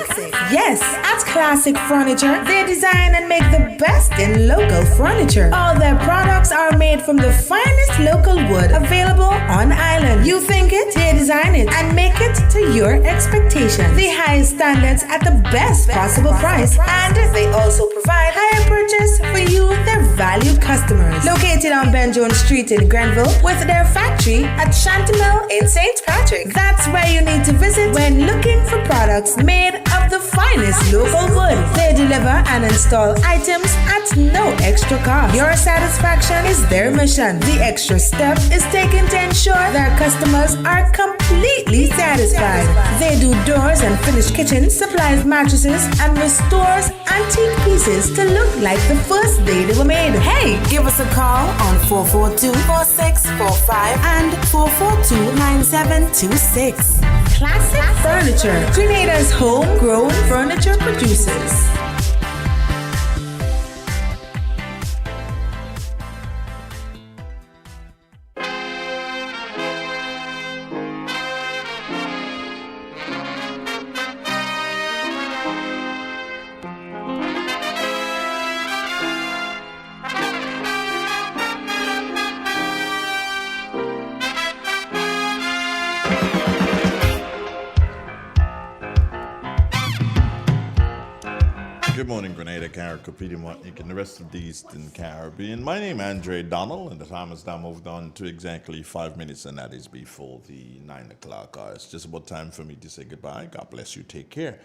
Yes, at Classic Furniture, they design and make the best in local furniture. All their products are made from the finest local wood available on island. You think it, they design it and make it to your expectations. The highest standards at the best possible price, and they also provide higher purchase for you, their valued customers. Located on Ben Jones Street in Grenville, with their factory at Chantimel in St. Patrick. That's where you need to visit when looking for products made of the finest local wood. They deliver and install items at no extra cost. Your satisfaction is their mission. The extra step is taken to ensure their customers are completely satisfied. They do doors and finished kitchens, supplies mattresses, and restores antique pieces to look like the first day they were made. Hey, give us a call on 442-4645 and 442-9726. Classic Furniture, Grenada's homegrown furniture producers. Good morning, Grenada, Carrickopedian, Martinique, and the rest of the Eastern Caribbean. My name is Andre Donald, and the time has now moved on to exactly 5 minutes, and that is before the 9 o'clock hour. It's just about time for me to say goodbye. God bless you. Take care.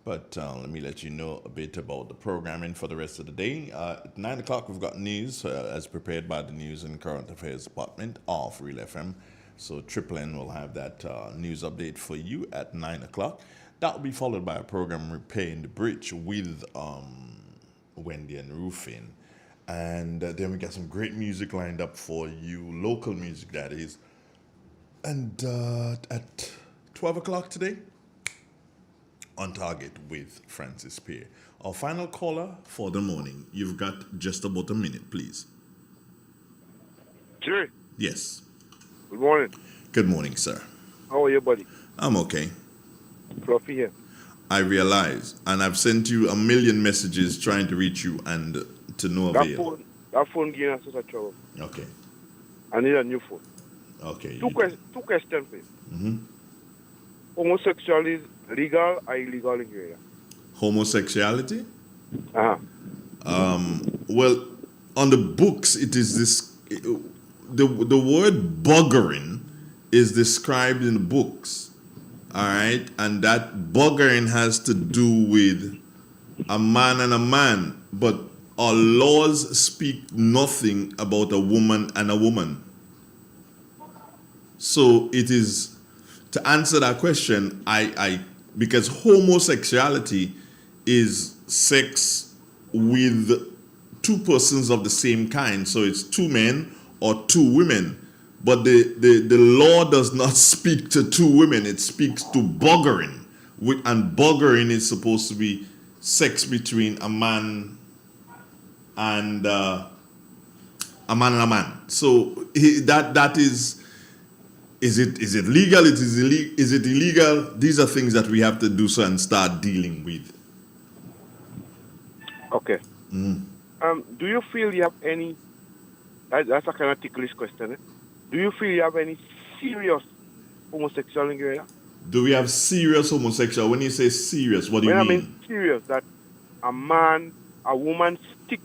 But let me let you know a bit about the programming for the rest of the day. At 9 o'clock, we've got news as prepared by the News and Current Affairs Department of Real FM. So Triple N will have that news update for you at 9 o'clock. That will be followed by a program, Repairing the Bridge, with Wendy and Rufin. And then we got some great music lined up for you, local music that is. And at 12 o'clock today, On Target with Francis Peer. Our final caller for the morning. You've got just about a minute, please. Jerry. Yes. Good morning. Good morning, sir. How are you, buddy? I'm okay. Fluffy here. I realize, and I've sent you a million messages trying to reach you and to no avail. That phone gave us such a trouble. Okay. I need a new phone. Okay. Two questions, please. Mm-hmm. homosexuality is legal or illegal in Grenada? Homosexuality? Uh-huh. Well, on the books, it is this. The word buggering is described in the books. All right, and that buggering has to do with a man and a man, but our laws speak nothing about a woman and a woman. So it is, to answer that question, because homosexuality is sex with two persons of the same kind, so it's two men or two women. But the law does not speak to two women, it speaks to buggering. And buggering is supposed to be sex between a man and a man. So that is it legal? Is it illegal? These are things that we have to do so and start dealing with. Okay. Do you feel you have any? That's a kind of ticklish question. Do you feel you have any serious homosexual in Grenada? Do we have serious homosexual? When you say serious, what do you mean? I mean serious, that a woman stick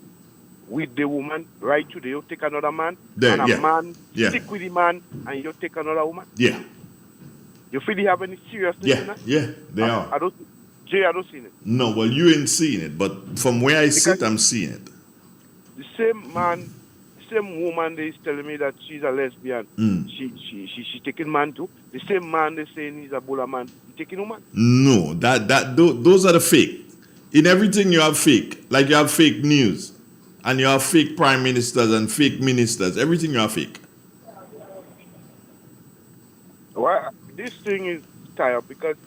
with the woman right today, you take another man, and a man stick with the man, and you take another woman? Yeah. You feel you have any seriousness in that? Yeah, they are. I don't see it. No, well, you ain't seeing it, but from where I sit, I'm seeing it. The same woman they is telling me that she's a lesbian. She taking man too. The same man they saying he's a bulla man. He taking woman. No, those are the fake. In everything you have fake. Like you have fake news, and you have fake prime ministers and fake ministers. Everything you have fake. Well, this thing is tired because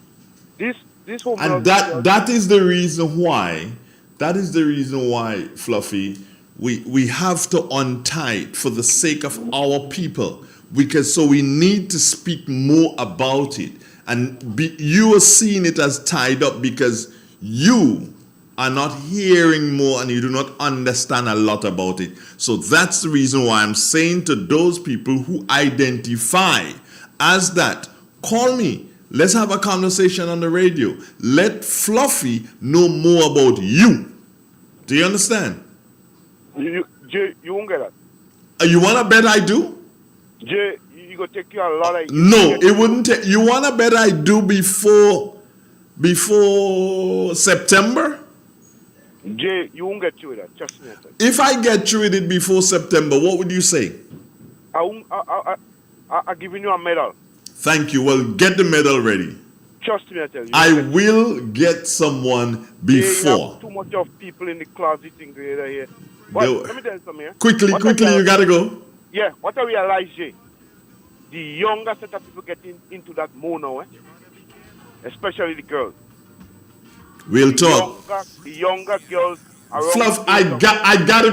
this whole and that is the reason why. That is the reason why, Fluffy. We have to untie it for the sake of our people, so we need to speak more about it. And you are seeing it as tied up because you are not hearing more and you do not understand a lot about it. So that's the reason why I'm saying to those people who identify as that, call me. Let's have a conversation on the radio. Let Fluffy know more about you. Do you understand? Jay, you won't get that. You want to bet I do? Jay, you gonna take you a lot of... No, it wouldn't take... You want to bet I do before September? Jay, you won't get through with that. Trust me. If I get through with it before September, what would you say? I'm giving you a medal. Thank you. Well, get the medal ready. Trust me, I tell you. I will get someone before. You have too much of people in the closet in Grenada here. But let me tell you something here. Quickly, you got to go. Yeah, what I realize, Jay, the younger set of people getting into that mode now, especially the girls. We'll talk. The younger girls around... Fluff, I gotta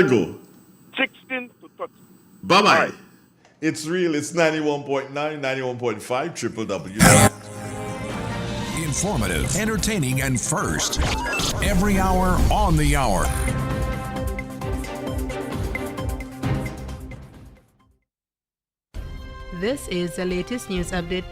go. 16 to 30. Bye-bye. Right. It's real. It's 91.9, 91.5, www. Informative, entertaining, and first. Every hour on the hour. This is the latest news update